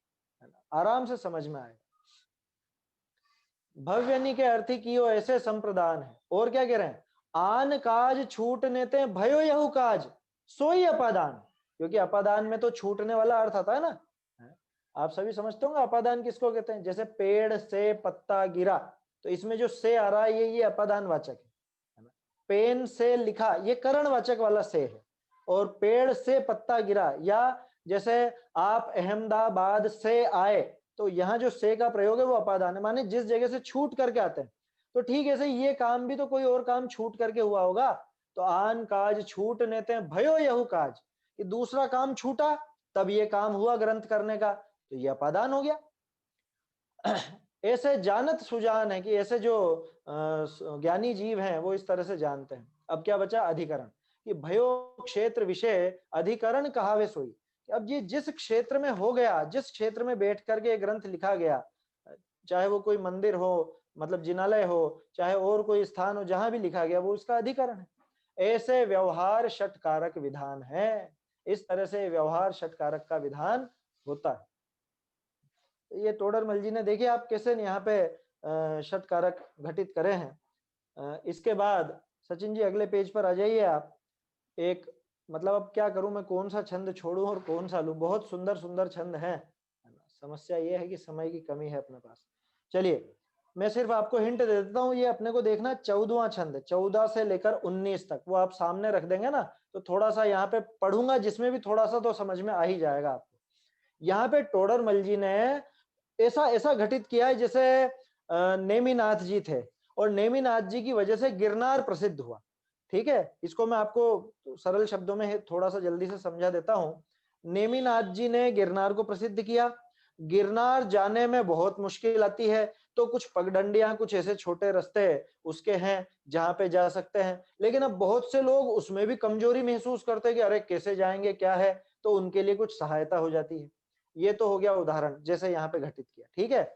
है ना, आराम से समझ में आएगा। भव्यनि के अर्थी कियो ऐसे संप्रदान है। और क्या कह रहे हैं, आन काज छूटने ते भयो यहु काज सोई अपादान, क्योंकि अपादान में तो छूटने वाला अर्थ आता है ना। आप सभी समझते होंगे अपादान किसको कहते हैं, जैसे पेड़ से पत्ता गिरा, तो इसमें जो से आ रहा है ये अपादान वाचक है ना। पेन से लिखा, ये करण वाचक वाला से है, और पेड़ से पत्ता गिरा, या जैसे आप अहमदाबाद से आए, तो यहाँ जो से का प्रयोग है वो अपादान है, माने जिस जगह से छूट करके आते हैं। तो ठीक है, ये काम भी तो कोई और काम छूट करके हुआ होगा, तो आन काज छूट नेते भयो यहु काज, कि दूसरा काम छूटा तब ये काम हुआ ग्रंथ करने का, तो ये अपादान हो गया। ऐसे जानत सुजान है, कि ऐसे जो ज्ञानी जीव हैं वो इस तरह से जानते हैं। अब क्या बचा, अधिकरण, कि भयो क्षेत्र विषय अधिकरण कहावे सोई। अब ये जिस क्षेत्र में हो गया, जिस क्षेत्र में बैठ करके ग्रंथ लिखा गया, चाहे वो कोई मंदिर हो, मतलब जिनालय हो, चाहे और कोई स्थान हो, जहां भी लिखा गया वो उसका अधिकरण है। ऐसे व्यवहार षटकारक विधान है, इस तरह से व्यवहार षटकारक का विधान होता है। ये टोडरमल जी ने देखिए आप कैसे यहाँ पे षटकारक घटित करे हैं। इसके बाद सचिन जी अगले पेज पर आ जाइए आप। एक, मतलब अब क्या करूं मैं, कौन सा छंद छोड़ूं और कौन सा लूं, बहुत सुंदर सुंदर छंद हैं, समस्या ये है कि समय की कमी है अपने पास। चलिए, मैं सिर्फ आपको हिंट दे देता हूँ, ये अपने को देखना 14वां छंद, 14 से लेकर 19 तक, वो आप सामने रख देंगे ना तो थोड़ा सा यहाँ पे पढ़ूंगा, जिसमें भी थोड़ा सा तो समझ में आ ही जाएगा आपको। यहाँ पे टोडरमल जी ने ऐसा ऐसा घटित किया है जैसे नेमिनाथ जी थे, और नेमिनाथ जी की वजह से गिरनार प्रसिद्ध हुआ। ठीक है, इसको मैं आपको सरल शब्दों में थोड़ा सा जल्दी से समझा देता हूँ। नेमिनाथ जी ने गिरनार को प्रसिद्ध किया। गिरनार जाने में बहुत मुश्किल आती है, तो कुछ पगडंडियां, कुछ ऐसे छोटे रास्ते उसके हैं जहां पे जा सकते हैं, लेकिन अब बहुत से लोग उसमें भी कमजोरी महसूस करते हैं कि अरे कैसे जाएंगे, क्या है, तो उनके लिए कुछ सहायता हो जाती है। ये तो हो गया उदाहरण, जैसे यहाँ पे घटित किया। ठीक है,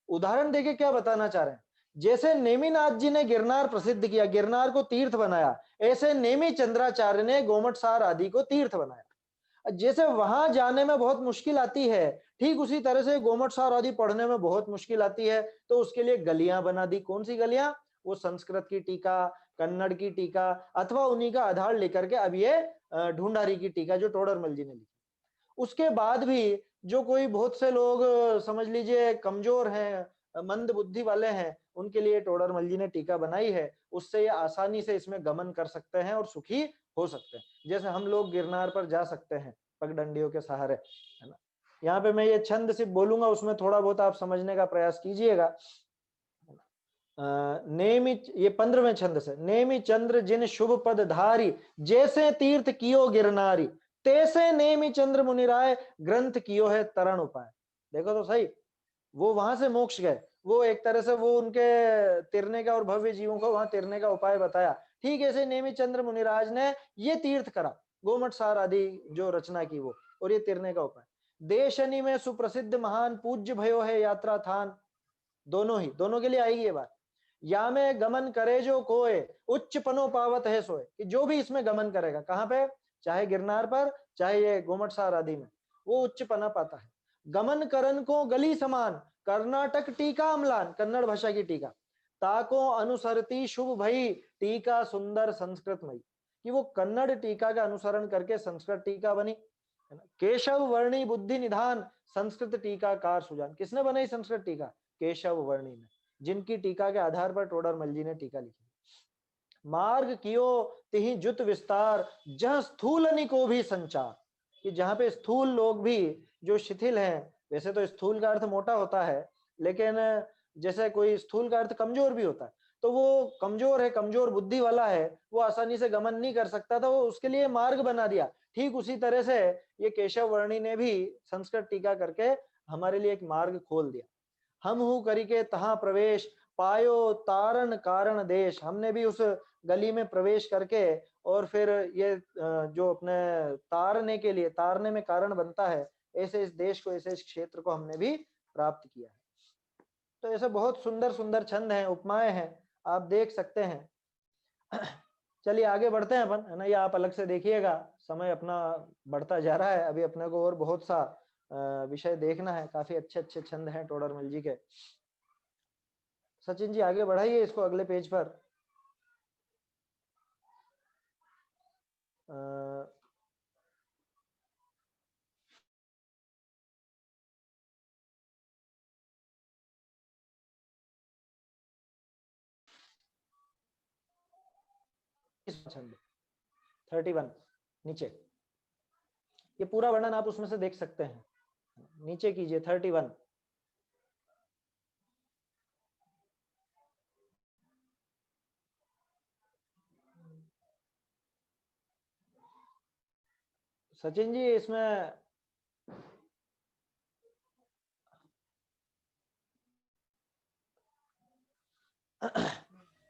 उदाहरण देके क्या बताना चाह रहे हैं, जैसे नेमिनाथ जी ने गिरनार प्रसिद्ध किया, गिरनार को तीर्थ बनाया, ऐसे नेमि चंद्राचार्य ने गोमटसार आदि को तीर्थ बनाया। जैसे वहां जाने में बहुत मुश्किल आती है, ठीक उसी तरह से गोमटसार आदि पढ़ने में बहुत मुश्किल आती है, तो उसके लिए गलियां बना दी। कौन सी गलियां? वो संस्कृत की टीका, कन्नड़ की टीका, अथवा उन्हीं का आधार लेकर के अब ये ढूंढारी की टीका जो टोडरमल जी ने लिखी। उसके बाद भी जो कोई बहुत से लोग समझ लीजिए कमजोर हैं, मंद बुद्धि वाले हैं, उनके लिए टोडरमल जी ने टीका बनाई है, उससे ये आसानी से इसमें गमन कर सकते हैं और सुखी हो सकते हैं। जैसे हम लोग गिरनार पर जा सकते हैं पगडंडियों के सहारे, है ना। यहाँ पे मैं ये छंद सिर्फ बोलूंगा, उसमें थोड़ा बहुत आप समझने का प्रयास कीजिएगा। नेमि, ये 15वें छंद से, नेमि चंद्र जिन शुभ पद धारी, जैसे तीर्थ कियो गिरनारी, तैसे नेमि चंद्र मुनिराय, ग्रंथ कियो है तरण उपाय। देखो तो सही, वो वहां से मोक्ष गए, वो एक तरह से वो उनके तिरने का और भव्य जीवों को वहां तिरने का उपाय बताया। ठीक ऐसे नेमि चंद्र मुनिराज ने ये तीर्थ करा, गोमट सार आदि जो रचना की वो, और ये तिरने का उपाय। देशनी में सुप्रसिद्ध महान पूज्य भयो है यात्रा थान, दोनों ही, दोनों के लिए आएगी ये बात। या में गमन करे जो कोय, उच्च पनो पावत है सोए, कि जो भी इसमें गमन करेगा, कहां पे, चाहे गिरनार पर, चाहे ये गोमटसार आदि में, वो उच्च पना पाता है। गमन करन को गली समान, कर्नाटक टीका अम्लान, कन्नड़ भाषा की टीका, ताको अनुसरती शुभ भई, टीका सुंदर संस्कृतमयी, कि वो कन्नड़ टीका का अनुसरण करके संस्कृत टीका बनी, है ना। केशव वर्णी बुद्धि निधान, संस्कृत टीकाकार सुजान, किसने बनाई संस्कृत टीका? केशव वर्णी ने, जिनकी टीका के आधार पर टोडरमल जी ने टीका लिखी। मार्ग कियो तिहि जुत विस्तार, जहां स्थूलनि को भी संचार, कि जहां पे स्थूल लोग भी जो शिथिल हैं, वैसे तो स्थूल का अर्थ मोटा होता है, लेकिन जैसे कोई स्थूल का अर्थ कमजोर भी होता है, तो वो कमजोर है, कमजोर बुद्धि वाला है, वो आसानी से गमन नहीं कर सकता था, वो उसके लिए मार्ग बना दिया। ठीक उसी तरह से ये केशव वर्णी ने भी संस्कृत टीका करके हमारे लिए एक मार्ग खोल दिया। हम हूँ करी के तहाँ प्रवेश, पायो तारण कारण देश, हमने भी उस गली में प्रवेश करके और फिर ये जो अपने तारने के लिए, तारने में कारण बनता है, ऐसे इस देश को, ऐसे इस क्षेत्र को हमने भी प्राप्त किया है। तो ऐसे बहुत सुंदर सुंदर छंद हैं, उपमाएं हैं, आप देख सकते हैं। चलिए आगे बढ़ते हैं अपन, है ना, ये आप अलग से देखिएगा, समय अपना बढ़ता जा रहा है, अभी अपने को और बहुत सा विषय देखना है। काफी अच्छे अच्छे छंद हैं टोडरमल जी के। सचिन जी आगे बढ़ाइए इसको अगले पेज पर। छंद 31 नीचे, ये पूरा वर्णन आप उसमें से देख सकते हैं, नीचे कीजिए 31। सचिन जी इसमें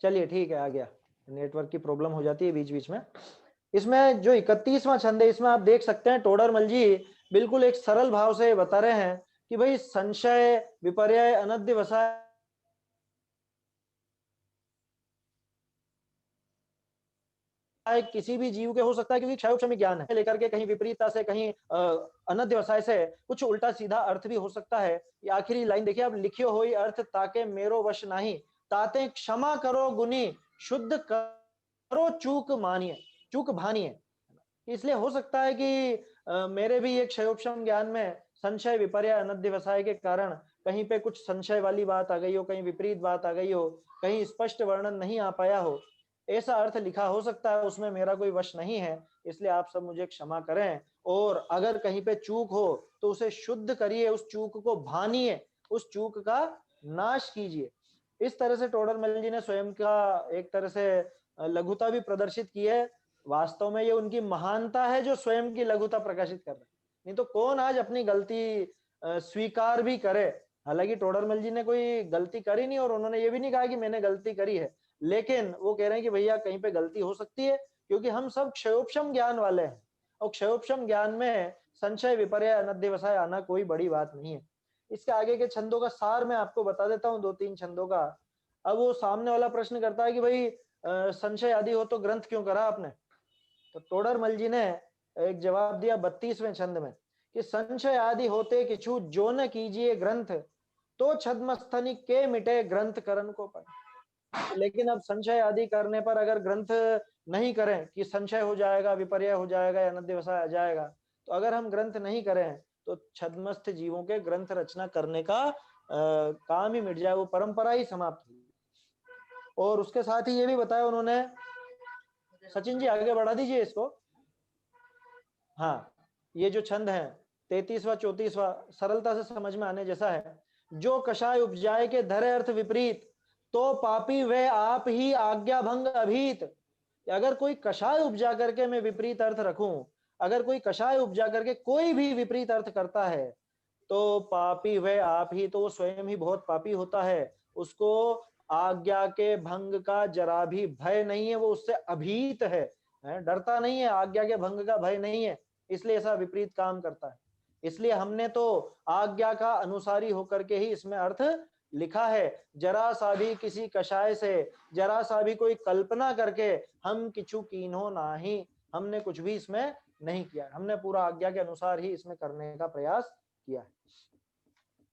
चलिए ठीक है, आ गया, नेटवर्क की प्रॉब्लम हो जाती है बीच बीच में। इसमें जो 31वां छंद है, इसमें आप देख सकते हैं टोडरमल जी बिल्कुल एक सरल भाव से बता रहे हैं कि भाई संशय विपर्य अनध्यवसाय किसी भी जीव के हो सकता है, क्योंकि क्षयोक्षमी ज्ञान है, लेकर के कहीं विपरीतता से, कहीं अनध्यवसाय से कुछ उल्टा सीधा अर्थ भी हो सकता है। ये आखिरी लाइन देखिए, अब लिखियो होई अर्थ ताके मेरो वश नहीं, ताते क्षमा करो गुनी, शुद्ध करो चूक मानिए, चूक भानिए। इसलिए हो सकता है कि मेरे भी एक क्षयोक्षम ज्ञान में संशय विपर्य अनध्यवसाय के कारण कहीं पे कुछ संशय वाली बात आ गई हो, कहीं विपरीत बात आ गई हो, कहीं स्पष्ट वर्णन नहीं आ पाया हो, ऐसा अर्थ लिखा हो सकता है, उसमें मेरा कोई वश नहीं है, इसलिए आप सब मुझे क्षमा करें। और अगर कहीं पे चूक हो तो उसे शुद्ध करिए, उस चूक को भानिए, उस चूक का नाश कीजिए। इस तरह से टोडरमल जी ने स्वयं का एक तरह से लघुता भी प्रदर्शित की है। वास्तव में ये उनकी महानता है जो स्वयं की लघुता प्रकाशित कर रहे हैं। नहीं तो कौन आज अपनी गलती स्वीकार भी करे। हालांकि टोडरमल जी ने कोई गलती करी नहीं और उन्होंने ये भी नहीं कहा कि मैंने गलती करी है, लेकिन वो कह रहे हैं कि भैया कहीं पे गलती हो सकती है, क्योंकि हम सब क्षयोपशम ज्ञान वाले हैं और क्षयोपशम ज्ञान में संशय विपर्य अनध्यवसाय आना कोई बड़ी बात नहीं है। इसके आगे के छंदों का सार मैं आपको बता देता हूँ, 2-3 छंदों का। अब वो सामने वाला प्रश्न करता है कि भाई संशय आदि हो तो ग्रंथ क्यों करा आपने? तो टोडरमल जी ने एक जवाब दिया 32वें छंद में कि संशय आदि होते किछु जो न कीजिए ग्रंथ, तो छद्मस्थनि के मिटे ग्रंथ करण को पाए। लेकिन अब संशय आदि करने पर अगर ग्रंथ नहीं करें कि संशय हो जाएगा, विपर्य हो जाएगा या अनध्यवसाय आ जाएगा, तो अगर हम ग्रंथ नहीं करें तो छद्मस्थ जीवों के ग्रंथ रचना करने का काम ही मिट जाए, वो परंपरा ही समाप्त हुई। और उसके साथ ही ये भी बताया उन्होंने, सचिन जी आगे बढ़ा दीजिए इसको। हाँ, ये जो छंद है 33वां 34वां सरलता से समझ में आने जैसा है। जो कषाय उपजाए के धरे अर्थ विपरीत, तो पापी वह आप ही आज्ञा भंग अभीत। अगर कोई कषाय उपजा करके मैं विपरीत अर्थ रखूं, अगर कोई कषाय उपजा करके कोई भी विपरीत अर्थ करता है, तो पापी वह आप ही, तो वो स्वयं ही बहुत पापी होता है। उसको आज्ञा के भंग का जरा भी भय नहीं है, वो उससे अभीत है, डरता नहीं है, आज्ञा के भंग का भय नहीं है, इसलिए ऐसा विपरीत काम करता है। इसलिए हमने तो आज्ञा का अनुसारी होकर के ही इसमें अर्थ लिखा है। जरा सा भी किसी कषाय से, जरा सा भी कोई कल्पना करके हम किछु कीन्हो नाही, हमने कुछ भी इसमें नहीं किया, हमने पूरा आज्ञा के अनुसार ही इसमें करने का प्रयास किया है।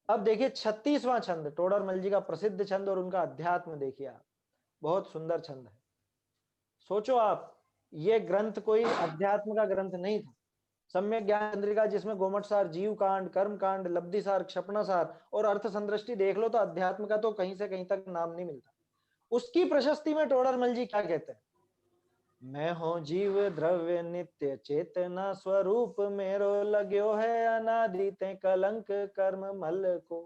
अब देखिए 36वां छंद, टोडरमल जी का प्रसिद्ध छंद और उनका अध्यात्म देखिए आप, बहुत सुंदर छंद है। सोचो आप, ये ग्रंथ कोई अध्यात्म का ग्रंथ नहीं था। सम्यक ज्ञान चंद्रिका जिसमें गोमट सार, जीव कांड, कर्म कांड, लब्धि सार, क्षपणा सार और अर्थ संदृष्टि देख लो, तो अध्यात्म का तो कहीं से कहीं तक नाम नहीं मिलता। उसकी प्रशस्ति में टोडरमल जी क्या कहते हैं? मैं हूँ जीव द्रव्य नित्य चेतना स्वरूप, मेरो लगयो है अनादि ते कलंक कर्म मल को।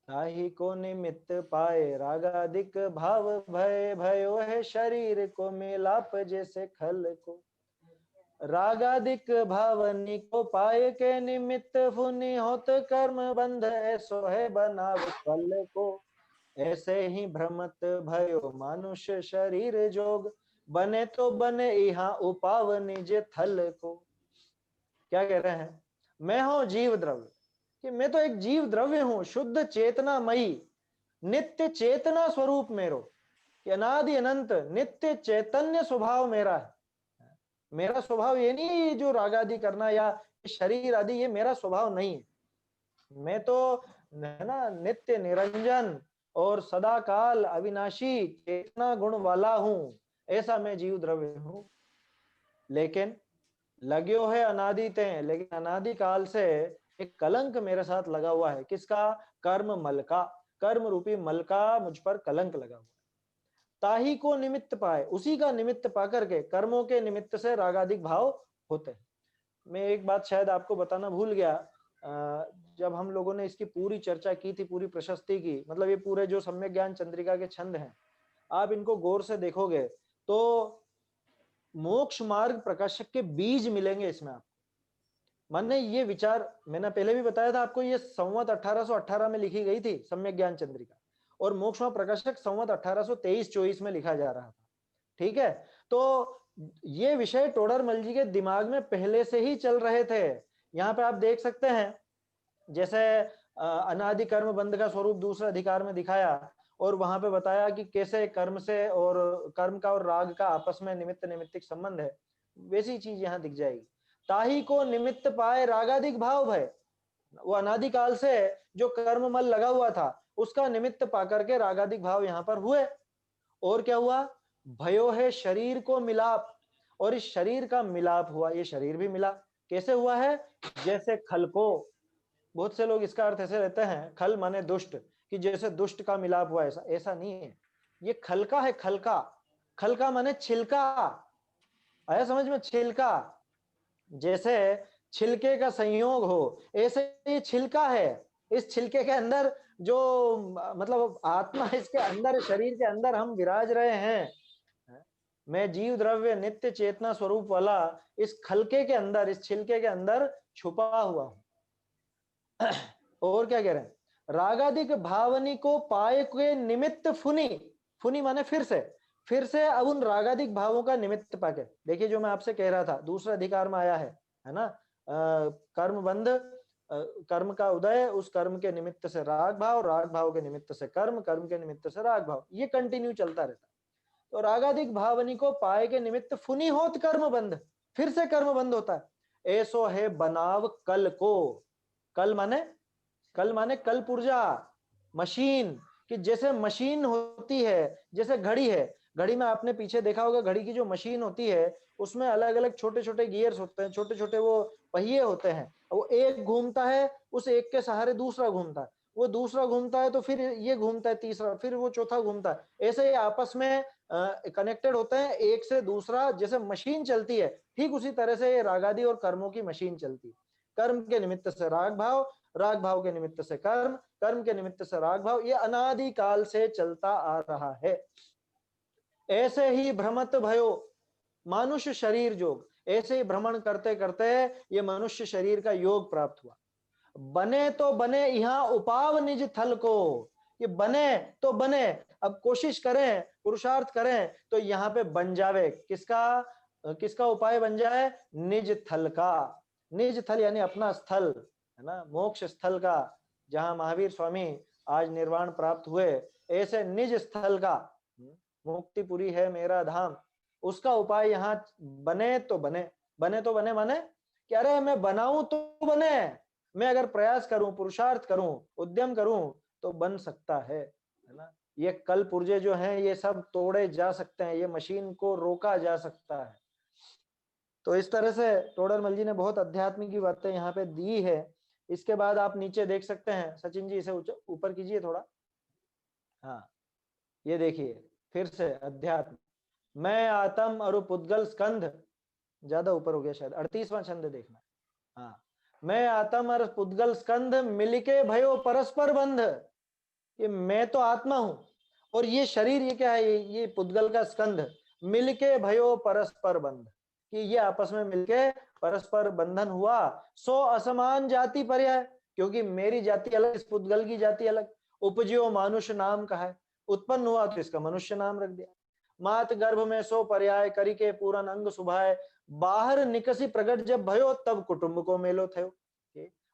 ताही को निमित्त पाए रागादिक भाव, भय भयो है शरीर को मिलाप जैसे खल को। रागादिक भावनी को पाए के निमित्त फुनि होत कर्म बंध, ऐसो है बनाव फल को। ऐसे ही भ्रमत भयो मनुष्य शरीर जोग, बने तो बने यहाँ उपाव निज थल को। क्या कह रहे हैं? मैं हूं जीव द्रव्य, कि मैं तो एक जीव द्रव्य हूं, शुद्ध चेतनामयी, नित्य चेतना स्वरूप मेरो, कि अनादि अनंत नित्य चैतन्य स्वभाव मेरा है। मेरा स्वभाव ये नहीं जो राग आदि करना या शरीर आदि, ये मेरा स्वभाव नहीं है। मैं तो है ना नित्य निरंजन और सदा काल अविनाशी चेतना गुण वाला हूं, ऐसा मैं जीव द्रव्य हूं। लेकिन लग्यो है अनादि ते, लेकिन अनादि काल से एक कलंक मेरे साथ लगा हुआ है। किसका? कर्म मल का, कर्म रूपी मल का मुझ पर कलंक लगा हुआ है। ताही को निमित्त पाए, उसी का निमित्त पाकर के, कर्मों के निमित्त से रागादिक भाव होते हैं। मैं एक बात शायद आपको बताना भूल गया, जब हम लोगों ने इसकी पूरी चर्चा की थी, पूरी प्रशस्ति की, मतलब ये पूरे जो सम्यक ज्ञान चंद्रिका के छंद हैं, आप इनको गौर से देखोगे तो मोक्ष मार्ग प्रकाशक के बीज मिलेंगे इसमें आप। माने ये विचार मैंने पहले भी बताया था आपको, ये संवत 1818 में लिखी गई थी सम्यक ज्ञान चंद्रिका, और मोक्ष मार्ग प्रकाशक संवत 1823-24 में लिखा जा रहा था। ठीक है, तो ये विषय टोडरमल जी के दिमाग में पहले से ही चल रहे थे। यहाँ पे आप देख सकते हैं, जैसे अनादि कर्म बंध का स्वरूप दूसरे अधिकार में दिखाया, और वहां पे बताया कि कैसे कर्म से और कर्म का और राग का आपस में निमित्त निमित्तिक संबंध है, वैसी चीज यहाँ दिख जाएगी। ताही को निमित्त पाए रागादिक भाव भय, वो अनादिकाल से जो कर्म मल लगा हुआ था उसका निमित्त पाकर के रागादिक भाव यहाँ पर हुए। और क्या हुआ? भयो है शरीर को मिलाप, और इस शरीर का मिलाप हुआ, ये शरीर भी मिला। कैसे हुआ है? जैसे खल को, बहुत से लोग इसका अर्थ ऐसे लेते हैं, खल माने दुष्ट, कि जैसे दुष्ट का मिलाप हुआ, ऐसा ऐसा नहीं है। ये खलका है, खलका। खलका माने छिलका। आया समझ में? छिलका। जैसे छिलके का संयोग हो, ऐसे ये छिलका है। इस छिलके के अंदर जो मतलब आत्मा, इसके अंदर, शरीर के अंदर हम विराज रहे हैं। मैं जीव द्रव्य नित्य चेतना स्वरूप वाला इस खलके के अंदर, इस छिलके के अंदर छुपा हुआ हूं। और क्या कह रहे हैं? रागादिक भावनी को पाए के निमित्त फुनी। फुनी माने फिर से अब उन रागादिक भावों का निमित्त पाके। देखिए जो मैं आपसे कह रहा था, दूसरा अधिकार में आया है ना? कर्म बंध, कर्म का उदय, उस कर्म के निमित्त से राग भाव के निमित्त से कर्म के निमित्त से राग भाव, ये कंटिन्यू चलता रहता है। तो रागादिक भावनी को पाए के निमित्त फुनी होत कर्म बंध, फिर से कर्म बंद होता है। ऐसो है बनाव कल को। कल माने कल पुर्जा, मशीन। कि जैसे मशीन होती है, जैसे घड़ी है, घड़ी में आपने पीछे देखा होगा, घड़ी की जो मशीन होती है उसमें अलग अलग छोटे छोटे गियर्स होते हैं, छोटे छोटे वो पहिए होते हैं। वो एक घूमता है, उस एक के सहारे दूसरा घूमता है, वो दूसरा घूमता है तो फिर ये घूमता है तीसरा, फिर वो चौथा घूमता है। ऐसे ही आपस में कनेक्टेड होते हैं, एक से दूसरा जैसे मशीन चलती है, ठीक उसी तरह से ये रागादि और कर्मों की मशीन चलती है। कर्म के निमित्त से राग भाव के निमित्त से कर्म के निमित्त से राग भाव, ये अनादि काल से चलता आ रहा है। ऐसे ही भ्रमत भयो मनुष्य शरीर जोग, ऐसे ही भ्रमण करते करते ये मनुष्य शरीर का योग प्राप्त हुआ। बने तो बने यहाँ उपाव निज थल को। ये बने तो बने, अब कोशिश करें, पुरुषार्थ करें तो यहाँ पे बन जावे। किसका उपाय बन जाए? निज थल का। निज थल यानी अपना स्थल, है ना? मोक्ष स्थल का, जहां महावीर स्वामी आज निर्वाण प्राप्त हुए, ऐसे निज स्थल का, मुक्तिपुरी है मेरा धाम, उसका उपाय यहाँ बने तो बने। बने तो बने माने क्या? अरे मैं बनाऊं तो बने, मैं अगर प्रयास करूं, पुरुषार्थ करूं, उद्यम करूं तो बन सकता है ना? ये कल पुर्जे जो हैं ये सब तोड़े जा सकते हैं, ये मशीन को रोका जा सकता है। तो इस तरह से टोडरमल जी ने बहुत अध्यात्म की बातें यहाँ पे दी है। इसके बाद आप नीचे देख सकते हैं, सचिन जी इसे ऊपर कीजिए थोड़ा। हाँ, ये देखिए फिर से अध्यात्म। मैं आत्म और पुद्गल स्कंध, ज्यादा ऊपर हो गया शायद, 38वां छंद देखना। हाँ, मैं आत्म और पुद्गल स्कंध मिलके भयो परस्पर बंध। ये मैं तो आत्मा हूं और ये शरीर, ये क्या है? ये पुद्गल का स्कंध, मिलके भयो परस्पर बंध, कि ये आपस में मिलके परस्पर बंधन हुआ। सो असमान जाति पर्याय, क्योंकि मेरी जाति अलग, इस पुद्गल की जाति अलग। उपजियो मानुष नाम कहा है, उत्पन्न हुआ तो इसका मनुष्य नाम रख दिया। मात गर्भ में सो पर्याय करी के पूरन अंग सुभाए, बाहर निकसी प्रगट जब भयो तब कुटुंब को मेलो थयो।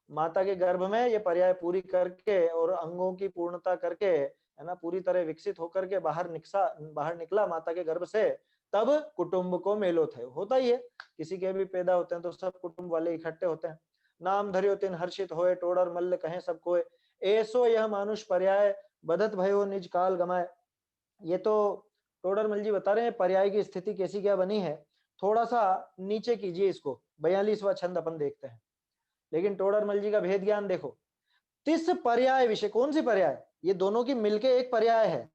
माता के गर्भ में ये पर्याय पूरी करके और अंगों की पूर्णता करके, है ना, पूरी तरह विकसित होकर के बाहर निकला माता के गर्भ से, तब कुटुंब को मेलो थे। होता ही है, किसी के भी पैदा होते हैं तो सब कुटुंब वाले इकट्ठे होते हैं। नाम धरियो तिन हर्षित होए, टोडर मल्ल कहें सब कोय, ऐसो यह मानुष पर्याय बदत भयो निज काल गमाए। ये तो टोडरमल जी बता रहे हैं पर्याय की स्थिति कैसी क्या बनी है। थोड़ा सा नीचे कीजिए इसको, 42वां छंद अपन देखते हैं। लेकिन टोडरमल जी का भेद ज्ञान देखो। तिस पर्याय विषय, कौन सी पर्याय? ये दोनों की मिलके एक पर्याय है,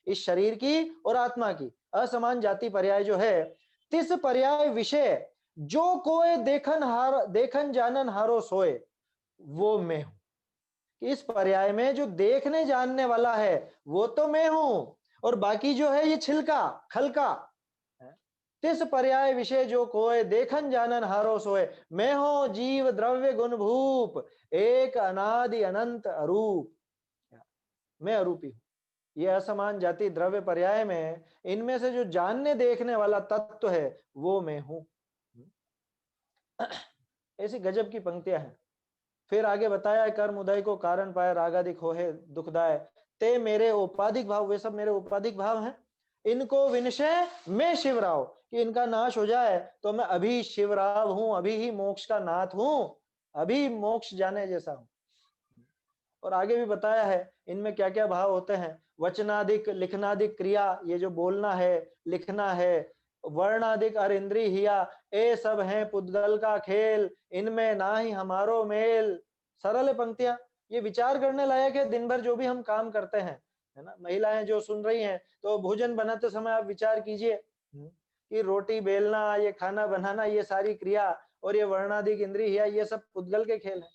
इस शरीर की और आत्मा की असमान जाति पर्याय जो है। तिस पर्याय विषय जो कोय देखन जानन हारो सोए, वो मैं हूं। इस पर्याय में जो देखने जानने वाला है वो तो मैं हूं, और बाकी जो है ये छिलका, खलका। तिस पर्याय विषय जो कोय देखन जानन हारो सोए, मैं हो जीव द्रव्य गुण भूप, एक अनादि अनंत अरूप। मैं अरूपी हूं। ये असमान जाति द्रव्य पर्याय में इनमें से जो जानने देखने वाला तत्व है वो मैं हूं। ऐसी गजब की पंक्तियां हैं। फिर आगे बताया, कर्म उदय को कारण पाए रागादिक हो है दुखदाय, ते मेरे औपाधिक भाव, वे सब मेरे औपाधिक भाव हैं, इनको विनशय मैं शिवराव, कि इनका नाश हो जाए तो मैं अभी शिवराव हूं, अभी ही मोक्ष का नाथ हूं, अभी मोक्ष जाने जैसा हूं। और आगे भी बताया है इनमें क्या क्या भाव होते हैं। वचनादिक लिखनादिक क्रिया, ये जो बोलना है लिखना है, वर्णादिक और इंद्रिय हिया, ये सब है पुद्गल का खेल, इनमें ना ही हमारो मेल। सरल है पंक्तियां, ये विचार करने लायक है। दिन भर जो भी हम काम करते हैं, है ना, महिलाएं जो सुन रही हैं तो भोजन बनाते समय आप विचार कीजिए कि रोटी बेलना, ये खाना बनाना, ये सारी क्रिया और ये वर्णाधिक इंद्रिय, ये सब पुद्गल के खेल हैं।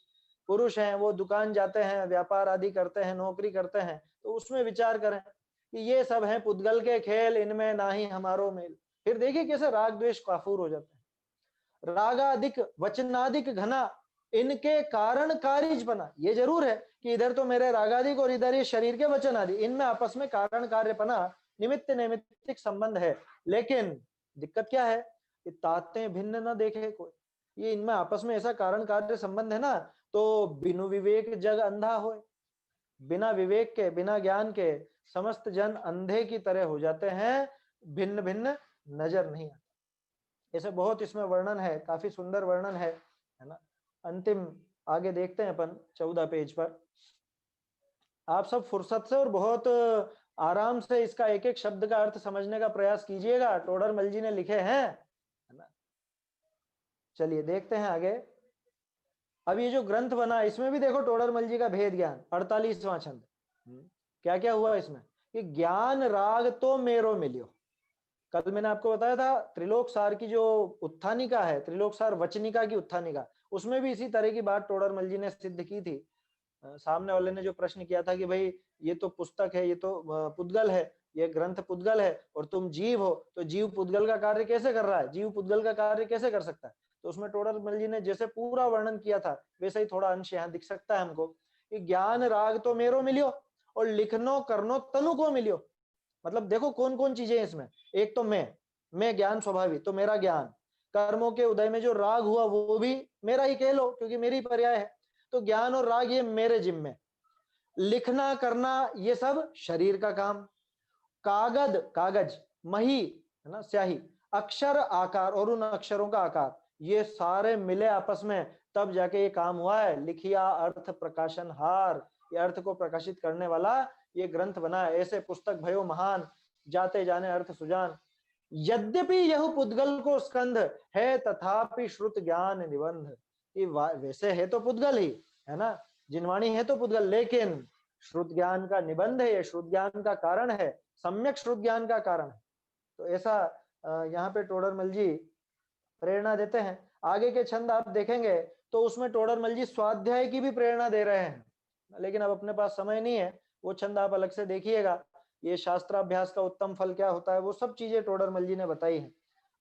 पुरुष हैं वो दुकान जाते हैं, व्यापार आदि करते हैं, नौकरी करते हैं, तो उसमें विचार करें कि ये सब है पुद्गल के खेल, इनमें ना ही हमारो मेल। फिर देखिए कैसे राग द्वेष काफूर हो जाते हैं। रागाधिक वचनाधिक घना, इनके कारण कार्यपना। ये जरूर है कि इधर तो मेरे रागाधिक और इधर ये शरीर के वचन आदि, इनमें आपस में कारण कार्यपना, निमित्त नैमित्तिक संबंध है। लेकिन दिक्कत क्या है कि ताते भिन्न न देखे कोई, ये इनमें आपस में ऐसा कारण कार्य संबंध है ना, तो बिनु विवेक जग अंधा होए। बिना विवेक के, बिना ज्ञान के समस्त जन अंधे की तरह हो जाते हैं, भिन्न भिन्न नजर नहीं आता। ऐसे बहुत इसमें वर्णन है, काफी सुंदर वर्णन है ना। अंतिम आगे देखते हैं अपन 14 पेज पर। आप सब फुर्सत से और बहुत आराम से इसका एक एक शब्द का अर्थ समझने का प्रयास कीजिएगा, टोडरमल जी ने लिखे हैं, है ना। चलिए देखते हैं आगे। अब ये जो ग्रंथ बना, इसमें भी देखो टोडरमल जी का भेद ज्ञान, 48वां छंद। क्या क्या हुआ इसमें कि ज्ञान राग तो मेरो मिलियो। कल मैंने आपको बताया था त्रिलोक सार की जो उत्थानिका है, त्रिलोक सार वचनिका की उत्थानिका, उसमें भी इसी तरह की बात टोडरमल जी ने सिद्ध की थी। सामने वाले ने जो प्रश्न किया था कि भाई ये तो पुस्तक है, ये तो पुद्गल है, ये ग्रंथ पुद्गल है और तुम जीव हो, तो जीव पुद्गल का कार्य कैसे कर रहा है, जीव पुद्गल का कार्य कैसे कर सकता है। तो उसमें टोडरमल जी ने जैसे पूरा वर्णन किया था वैसे ही थोड़ा अंश यहाँ दिख सकता है हमको कि ज्ञान राग तो मेरो मिलियो और लिखनो करनो तनु को मिलियो। मतलब देखो कौन कौन चीजें हैं इसमें। एक तो मैं ज्ञान स्वभावी, तो मेरा ज्ञान, कर्मों के उदय में जो राग हुआ वो भी मेरा ही कह लो क्योंकि मेरी पर्याय है, तो ज्ञान और राग ये मेरे जिम्मे। लिखना करना ये सब शरीर का काम, कागज मही, है ना, स्याही, अक्षर आकार और उन अक्षरों का आकार, ये सारे मिले आपस में तब जाके ये काम हुआ है। लिखिया अर्थ प्रकाशन हार, ये अर्थ को प्रकाशित करने वाला ये ग्रंथ बना है। ऐसे पुस्तक भयो महान, जाते जाने अर्थ सुजान। यद्यपि यह पुद्गल को स्कंध है, तथापि श्रुत ज्ञान निबंध। ये वैसे है तो पुद्गल ही, है ना, जिनवाणी है तो पुद्गल, लेकिन श्रुत ज्ञान का निबंध है, ये श्रुत ज्ञान का कारण है, सम्यक श्रुत ज्ञान का कारण है। तो ऐसा यहाँ पे टोडरमल जी प्रेरणा देते हैं। आगे के छंद आप देखेंगे तो उसमें टोडरमल जी स्वाध्याय की भी प्रेरणा दे रहे हैं, लेकिन अब अपने पास समय नहीं है, वो छंद आप अलग से देखिएगा। ये शास्त्राभ्यास का उत्तम फल क्या होता है वो सब चीजें टोडरमल जी ने बताई है।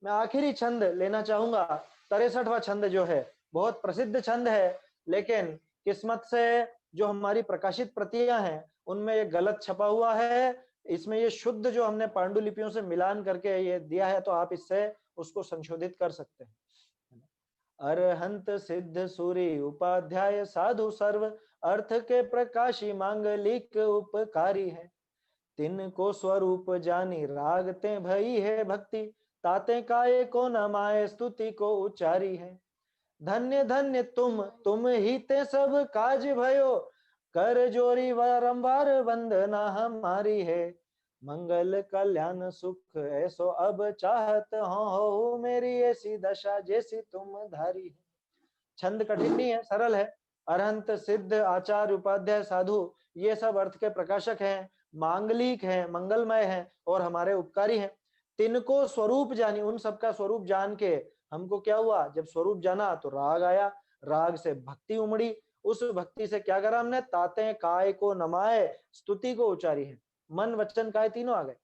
मैं आखिरी छंद लेना चाहूंगा, 63वां छंद जो है बहुत प्रसिद्ध छंद है, लेकिन किस्मत से जो हमारी प्रकाशित प्रतियां हैं उनमें ये गलत छपा हुआ है। इसमें ये शुद्ध जो हमने पांडुलिपियों से मिलान करके ये दिया है, तो आप इससे उसको संशोधित कर सकते हैं। अरहंत सिद्ध सूरी उपाध्याय साधु सर्व, अर्थ के प्रकाशी मांगलिक उपकारी है। तिनको स्वरूप जानी रागते भई है भक्ति, ताते काये को नमाए स्तुति को उचारी है। धन्य धन्य तुम ही ते सब काज भयो, कर जोरी बारंबार वंदना हमारी है। मंगल कल्याण सुख ऐसो अब चाहत हो, मेरी ऐसी दशा जैसी तुम धारी है। छंद कठिन नहीं है, सरल है। अरहंत सिद्ध आचार्य उपाध्याय साधु ये सब अर्थ के प्रकाशक हैं, मांगलिक हैं, मंगलमय हैं और हमारे उपकारी हैं। तिनको स्वरूप जानी, उन सबका स्वरूप जान के हमको क्या हुआ, जब स्वरूप जाना तो राग आया, राग से भक्ति उमड़ी, उस भक्ति से क्या करा हमने, ताते काय को नमाए स्तुति को उचारी है। मन वचन काय तीनों आ गए,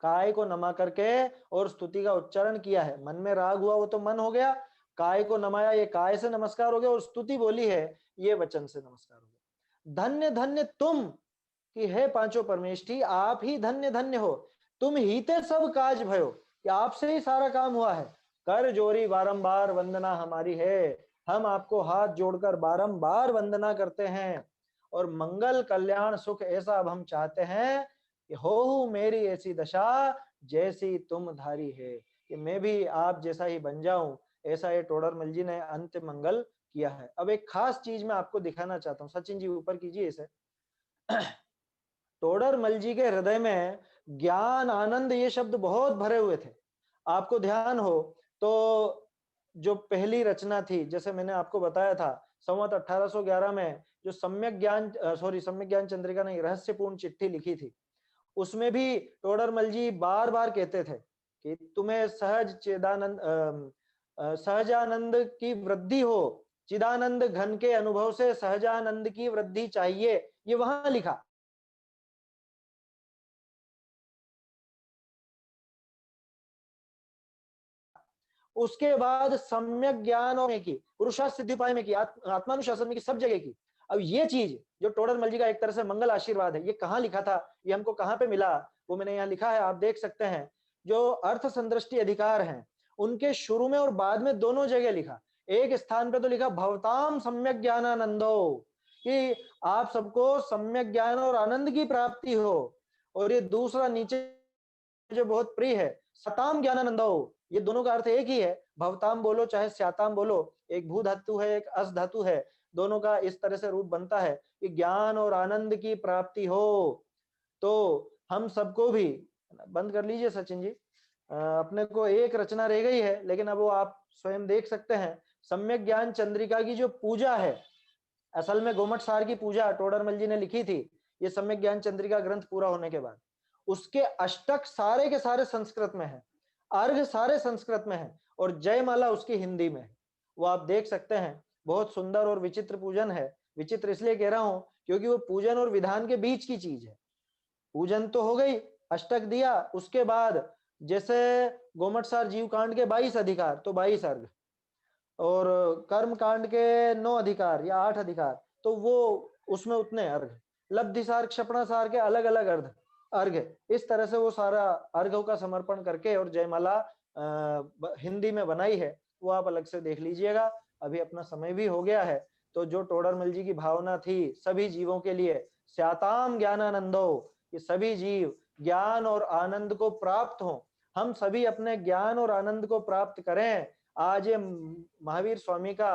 काय को नमा करके और स्तुति का उच्चारण किया है। मन में राग हुआ वो तो मन हो गया, काय को नमाया ये काय से नमस्कार हो गया, और स्तुति बोली है ये वचन से नमस्कार हो गया। धन्य धन्य तुम कि है पांचों परमेष्ठी, आप ही धन्य धन्य हो, तुम ही ते सब काज भयो, कि आपसे ही सारा काम हुआ है। कर जोरी बारंबार वंदना हमारी है, हम आपको हाथ जोड़कर बारंबार वंदना करते हैं। और मंगल कल्याण सुख ऐसा अब हम चाहते हैं कि हो मेरी ऐसी दशा जैसी तुम धारी है, कि मैं भी आप जैसा ही बन जाऊं, ऐसा ये टोडरमल जी ने अंत मंगल किया है। अब एक खास चीज मैं आपको दिखाना चाहता हूँ, सचिन जी ऊपर कीजिए इसे। टोडरमल जी के हृदय में ज्ञान आनंद ये शब्द बहुत भरे हुए थे। आपको ध्यान हो तो जो पहली रचना थी, जैसे मैंने आपको बताया था संवत 1811 में जो सम्यक ज्ञान चंद्रिका नहीं, रहस्यपूर्ण चिट्ठी लिखी थी, उसमें भी टोडरमल जी बार बार कहते थे कि तुम्हें सहजानंद की वृद्धि हो, चिदानंद घन के अनुभव से सहजानंद की वृद्धि चाहिए, ये वहां लिखा। उसके बाद सम्यक ज्ञान और की, पुरुषार्थ सिद्धि उपाय में की, आत्मानुशासन में की, सब जगह की। अब ये चीज जो टोडरमल जी का एक तरह से मंगल आशीर्वाद है, ये कहाँ लिखा था, ये हमको कहाँ पे मिला, वो मैंने यहाँ लिखा है, आप देख सकते हैं। जो अर्थ संदृष्टि अधिकार हैं, उनके शुरू में और बाद में दोनों जगह लिखा। एक स्थान पे तो लिखा भवताम सम्यक ज्ञानानंदो, कि आप सबको सम्यक ज्ञान और आनंद की प्राप्ति हो। और ये दूसरा नीचे जो बहुत प्रिय है, सताम ज्ञानानंदो, ये दोनों का अर्थ एक ही है। भवताम बोलो चाहे स्याताम बोलो, एक भू धातु है, एक अस धातु है, दोनों का इस तरह से रूप बनता है कि ज्ञान और आनंद की प्राप्ति हो। तो हम सबको भी, बंद कर लीजिए सचिन जी, अपने को एक रचना रह गई है, लेकिन अब वो आप स्वयं देख सकते हैं। सम्यक ज्ञान चंद्रिका की जो पूजा है, असल में गोमट सार की पूजा टोडरमल जी ने लिखी थी ये सम्यक ज्ञान चंद्रिका ग्रंथ पूरा होने के बाद। उसके अष्टक सारे के सारे संस्कृत में है, अर्घ सारे संस्कृत में है, और जयमाला उसकी हिंदी में है। वो आप देख सकते हैं, बहुत सुंदर और विचित्र पूजन है। विचित्र इसलिए कह रहा हूं क्योंकि वो पूजन और विधान के बीच की चीज है। पूजन तो हो गई, अष्टक दिया, उसके बाद जैसे गोमट सार जीव कांड के 22 अधिकार तो 22 अर्घ, और कर्म कांड के 9 अधिकार या 8 अधिकार तो वो उसमें उतने अर्घ, लब्धिसार क्षपणासार के अलग अलग अर्घ, इस तरह से वो सारा अर्घों का समर्पण करके और जयमाला हिंदी में बनाई है, वो आप अलग से देख लीजिएगा। अभी अपना समय भी हो गया है, तो जो टोडरमल जी की भावना थी सभी जीवों के लिए, स्याताम ज्ञानानंदो, कि सभी जीव ज्ञान और आनंद को प्राप्त हो, हम सभी अपने ज्ञान और आनंद को प्राप्त करें। आज ये महावीर स्वामी का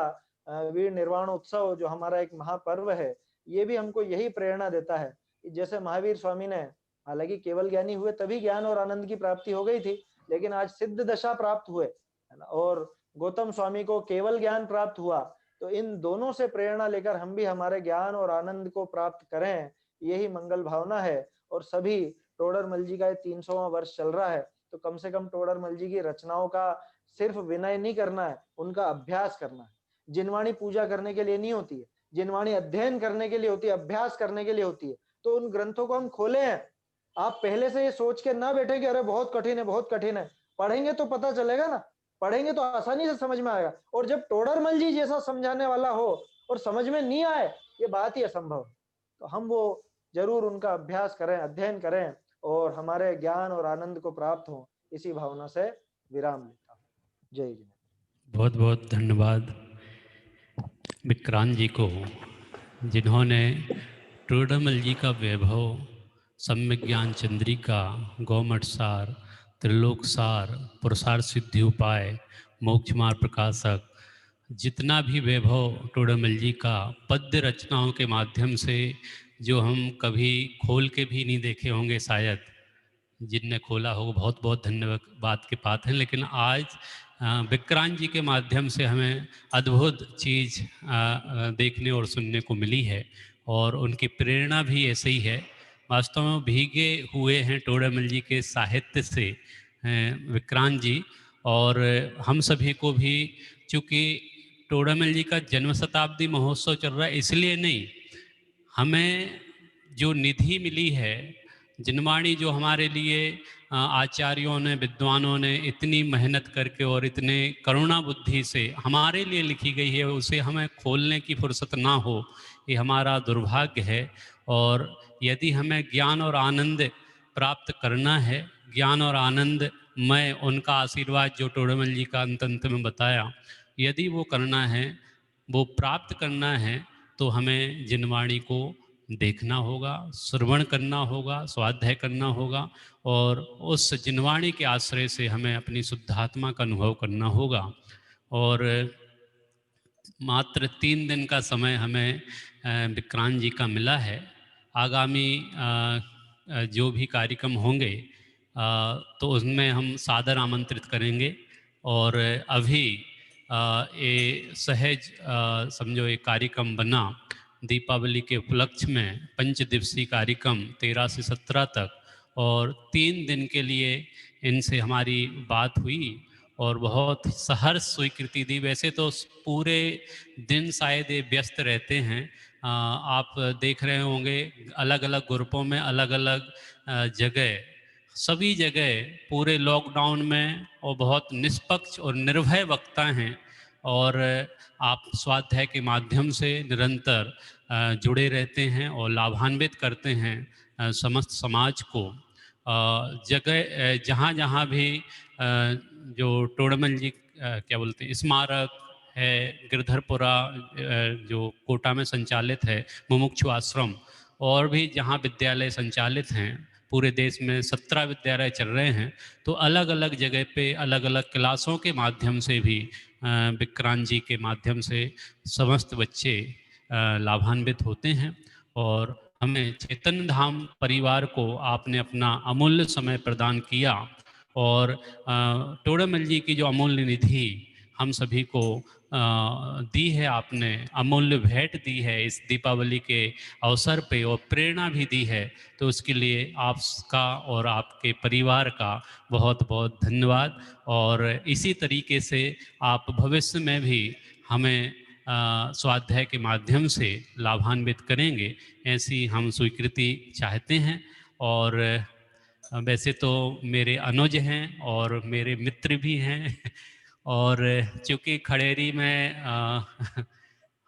वीर निर्वाण उत्सव जो हमारा एक महापर्व है, ये भी हमको यही प्रेरणा देता है कि जैसे महावीर स्वामी ने, हालांकि केवल ज्ञानी हुए तभी ज्ञान और आनंद की प्राप्ति हो गई थी, लेकिन आज सिद्ध दशा प्राप्त हुए, है ना, और गौतम स्वामी को केवल ज्ञान प्राप्त हुआ। तो इन दोनों से प्रेरणा लेकर हम भी हमारे ज्ञान और आनंद को प्राप्त करें, यही मंगल भावना है। और सभी, टोडरमल जी का 300वां वर्ष चल रहा है, तो कम से कम टोडरमल जी की रचनाओं का सिर्फ विनय नहीं करना है, उनका अभ्यास करना है। जिनवाणी पूजा करने के लिए नहीं होती है, जिनवाणी अध्ययन करने के लिए होती है, अभ्यास करने के लिए होती है। तो उन ग्रंथों को हम खोले हैं, आप पहले से ये सोच के ना बैठे कि अरे बहुत कठिन है, बहुत कठिन है। पढ़ेंगे तो पता चलेगा ना, पढ़ेंगे तो आसानी से समझ में आएगा। और जब टोडरमल जी जैसा समझाने वाला हो और समझ में नहीं आए, ये बात ही असंभव है। तो हम वो जरूर उनका अभ्यास करें, अध्ययन करें, और हमारे ज्ञान और आनंद को प्राप्त हो, इसी भावना से विराम लेता हूँ। जय जय। बहुत बहुत धन्यवाद विक्रांत जी को, जिन्होंने टोडरमल जी का वैभव, सम्यक ज्ञान चंद्रिका, गौमठ सार, त्रिलोक सार, पुरुषार्थ सिद्धि उपाय, मोक्ष मार्ग प्रकाशक, जितना भी वैभव टोडरमल जी का पद्य रचनाओं के माध्यम से, जो हम कभी खोल के भी नहीं देखे होंगे शायद, जिनने खोला हो बहुत बहुत धन्यवाद के पात्र हैं। लेकिन आज विक्रांत जी के माध्यम से हमें अद्भुत चीज़ देखने और सुनने को मिली है, और उनकी प्रेरणा भी ऐसे ही है। वास्तव में भीगे हुए हैं टोडरमल जी के साहित्य से विक्रांत जी, और हम सभी को भी, चूँकि टोडरमल जी का जन्म शताब्दी महोत्सव चल रहा है इसलिए नहीं, हमें जो निधि मिली है, जिनवाणी जो हमारे लिए आचार्यों ने, विद्वानों ने इतनी मेहनत करके और इतने करुणा बुद्धि से हमारे लिए लिखी गई है, उसे हमें खोलने की फुर्सत ना हो, ये हमारा दुर्भाग्य है। और यदि हमें ज्ञान और आनंद प्राप्त करना है, ज्ञान और आनंद में उनका आशीर्वाद जो टोडरमल जी का अंत में बताया, यदि वो करना है, वो प्राप्त करना है, तो हमें जिनवाणी को देखना होगा, श्रवण करना होगा, स्वाध्याय करना होगा, और उस जिनवाणी के आश्रय से हमें अपनी शुद्धात्मा का अनुभव करना होगा। और मात्र 3 दिन का समय हमें विक्रांत जी का मिला है। आगामी जो भी कार्यक्रम होंगे तो उसमें हम सादर आमंत्रित करेंगे। और अभी ये सहज समझो ये कार्यक्रम बना दीपावली के उपलक्ष्य में 5 दिवसीय कार्यक्रम 13 से 17 तक, और 3 दिन के लिए इनसे हमारी बात हुई और बहुत सहर्ष स्वीकृति दी। वैसे तो पूरे दिन शायद ये व्यस्त रहते हैं, आप देख रहे होंगे अलग अलग ग्रुपों में अलग अलग जगह, सभी जगह पूरे लॉकडाउन में, और बहुत निष्पक्ष और निर्भय वक्ता हैं, और आप स्वाध्याय के माध्यम से निरंतर जुड़े रहते हैं और लाभान्वित करते हैं समस्त समाज को। जगह जहाँ जहाँ भी जो टोडरमल जी क्या बोलते हैं स्मारक है, गिरधरपुरा जो कोटा में संचालित है मुमुक्षु आश्रम, और भी जहाँ विद्यालय संचालित हैं, पूरे देश में 17 विद्यालय चल रहे हैं, तो अलग अलग जगह पे अलग अलग क्लासों के माध्यम से भी विक्रांत जी के माध्यम से समस्त बच्चे लाभान्वित होते हैं। और हमें चैतन्य धाम परिवार को आपने अपना अमूल्य समय प्रदान किया, और टोडरमल जी की जो अमूल्य निधि हम सभी को दी है, आपने अमूल्य भेंट दी है इस दीपावली के अवसर पे, और प्रेरणा भी दी है, तो उसके लिए आपका और आपके परिवार का बहुत बहुत धन्यवाद। और इसी तरीके से आप भविष्य में भी हमें स्वाध्याय के माध्यम से लाभान्वित करेंगे, ऐसी हम स्वीकृति चाहते हैं। और वैसे तो मेरे अनुज हैं और मेरे मित्र भी हैं और चूँकि खड़ेरी में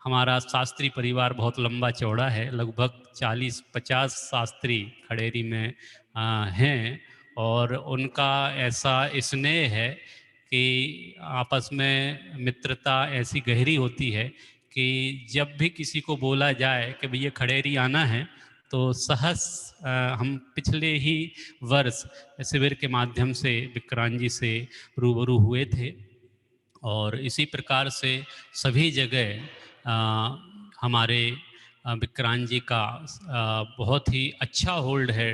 हमारा शास्त्री परिवार बहुत लंबा चौड़ा है, लगभग 40-50 शास्त्री खड़ेरी में हैं, और उनका ऐसा स्नेह है कि आपस में मित्रता ऐसी गहरी होती है कि जब भी किसी को बोला जाए कि भैया खड़ेरी आना है, तो सहस हम पिछले ही वर्ष शिविर के माध्यम से विक्रांत जी से रूबरू हुए थे, और इसी प्रकार से सभी जगह हमारे विक्रांत जी का बहुत ही अच्छा होल्ड है।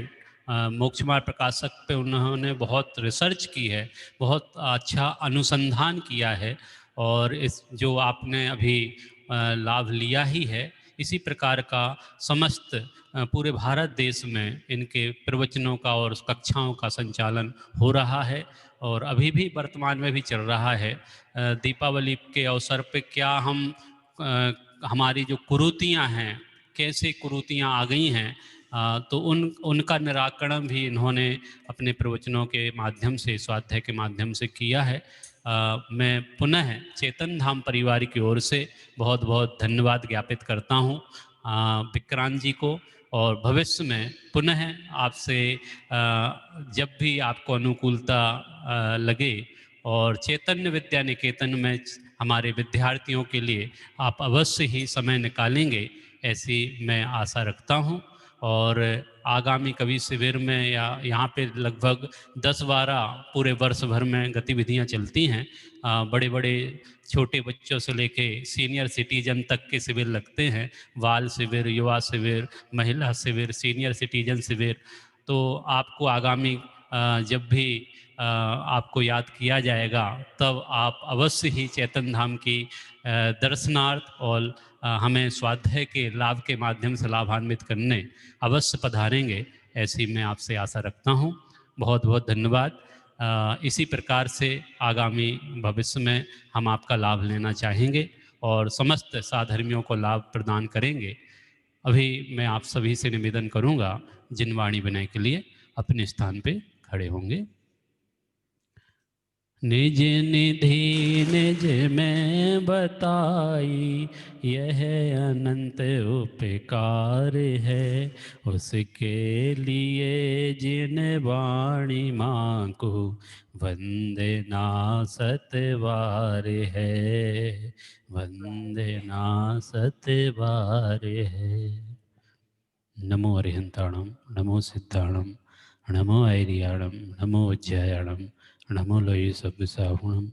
मोक्षमार्ग प्रकाशक पे उन्होंने बहुत रिसर्च की है, बहुत अच्छा अनुसंधान किया है, और इस जो आपने अभी लाभ लिया ही है, इसी प्रकार का समस्त पूरे भारत देश में इनके प्रवचनों का और कक्षाओं का संचालन हो रहा है, और अभी भी वर्तमान में भी चल रहा है। दीपावली के अवसर पे क्या हम हमारी जो कुरीतियाँ हैं, कैसे कुरीतियाँ आ गई हैं, तो उनका निराकरण भी इन्होंने अपने प्रवचनों के माध्यम से, स्वाध्याय के माध्यम से किया है। मैं पुनः चेतन धाम परिवार की ओर से बहुत बहुत धन्यवाद ज्ञापित करता हूँ विक्रांत जी को, और भविष्य में पुनः आपसे जब भी आपको अनुकूलता लगे और चैतन्य विद्या निकेतन में हमारे विद्यार्थियों के लिए आप अवश्य ही समय निकालेंगे, ऐसी मैं आशा रखता हूँ। और आगामी कवि शिविर में या यहाँ पे लगभग 10-12 पूरे वर्ष भर में गतिविधियाँ चलती हैं। बड़े बड़े छोटे बच्चों से लेके सीनियर सिटीजन तक के शिविर लगते हैं, बाल शिविर, युवा शिविर, महिला शिविर, सीनियर सिटीजन शिविर। तो आपको आगामी जब भी आपको याद किया जाएगा, तब आप अवश्य ही चैतन्य धाम की दर्शनार्थ और हमें स्वाध्याय के लाभ के माध्यम से लाभान्वित करने अवश्य पधारेंगे, ऐसी मैं आपसे आशा रखता हूँ। बहुत बहुत धन्यवाद। इसी प्रकार से आगामी भविष्य में हम आपका लाभ लेना चाहेंगे और समस्त साधर्मियों को लाभ प्रदान करेंगे। अभी मैं आप सभी से निवेदन करूँगा, जिन वाणी विनय के लिए अपने स्थान पे खड़े होंगे। निज निधि निज में बताई, यह अनंत उपकार है, उसके लिए जिन वाणी माँ को वंदना सतवार है, वंदना सतवार है। नमो अरिहंताणम, नमो सिद्धाणम, नमो ऐरियाणम, नमो उज्जयाणम, नमो लोई सब्बसाहुणम,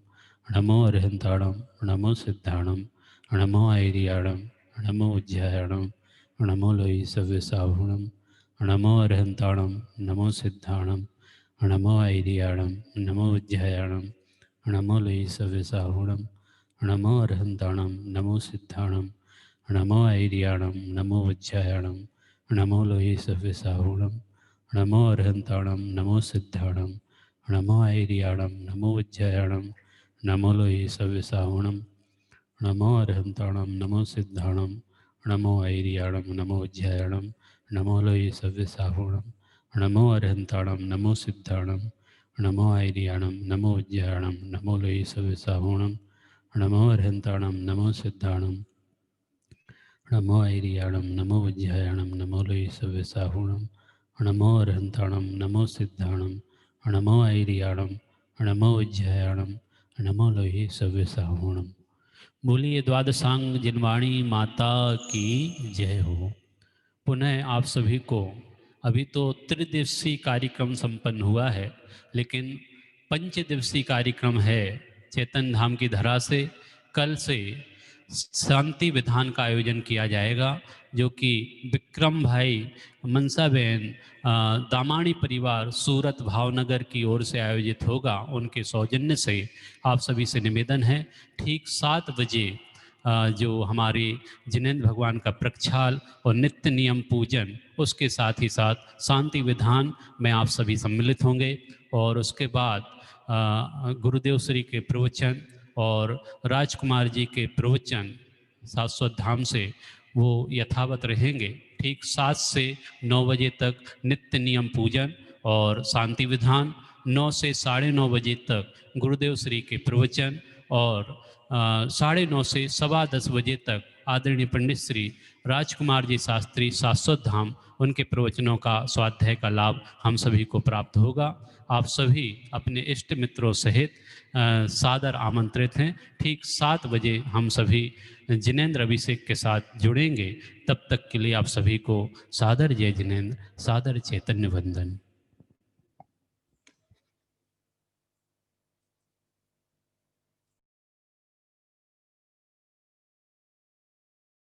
नमो अरिहंताणम, नमो सिद्धाणम, नमो ऐरियाणम, नमो उज्जयाणम, नमो लोई सब्बसाहुणम, नमो अरिहंताणम, नमो सिद्धाणम, नमो ऐरियाणम, नमो उज्जयाणम, नमो लोई सब्बसाहुणम, नमो अरहंताणम नमो सिद्धाणम नमो ऐरियाणम नमो वज्रायणम नमो लोहि सव्यसाहुणम नमो अरहंताणम नमो सिद्धाणम नमो ऐरियाणम नमो वज्रायणम नमो लोहि सव्यसाहुणम नमो अरहंताणम नमो सिद्धाणम नमो ऐरियाणम नमो वज्रायणम नमो लोहि सव्यसाहुणम नमो अरहंताणम नमो सिद्धाणम नमो ऐरियाणम नमो वज्रायणम नमो लोहि सव्यसाहुणम नमो अरहंताणम नमो सिद्धाणम नमो ऐरियाणम नमो वज्रायणम नमो लोहि सव्यसाहुणम नमो अरहंताणम नमो सिद्धाणम नमो ऐरियाणम नमो वज्रायणम नमो लोहि सव्यसाहुणम। बोलिए द्वादशांग जिनवाणी माता की जय हो। पुनः आप सभी को, अभी तो त्रिदिवसीय कार्यक्रम संपन्न हुआ है, लेकिन पंचदिवसीय कार्यक्रम है चैतन्य धाम की धरा से। कल से शांति विधान का आयोजन किया जाएगा, जो कि विक्रम भाई मनसा बहन दामाणी परिवार सूरत भावनगर की ओर से आयोजित होगा। उनके सौजन्य से आप सभी से निवेदन है, ठीक 7 बजे जो हमारे जिनेंद्र भगवान का प्रक्षाल और नित्य नियम पूजन, उसके साथ ही साथ शांति विधान में आप सभी सम्मिलित होंगे। और उसके बाद गुरुदेव श्री के प्रवचन और राजकुमार जी के प्रवचन शाश्वत धाम से वो यथावत रहेंगे। ठीक 7 से 9 बजे तक नित्य नियम पूजन और शांति विधान, 9 से 9:30 बजे तक गुरुदेव श्री के प्रवचन और 9:30 से 10:15 बजे तक आदरणीय पंडित श्री राजकुमार जी शास्त्री शाश्वत धाम, उनके प्रवचनों का स्वाध्याय का लाभ हम सभी को प्राप्त होगा। आप सभी अपने इष्ट मित्रों सहित सादर आमंत्रित हैं। ठीक 7 बजे हम सभी जिनेंद्र अभिषेक के साथ जुड़ेंगे। तब तक के लिए आप सभी को सादर जय जिनेंद्र, सादर चैतन्य वंदन।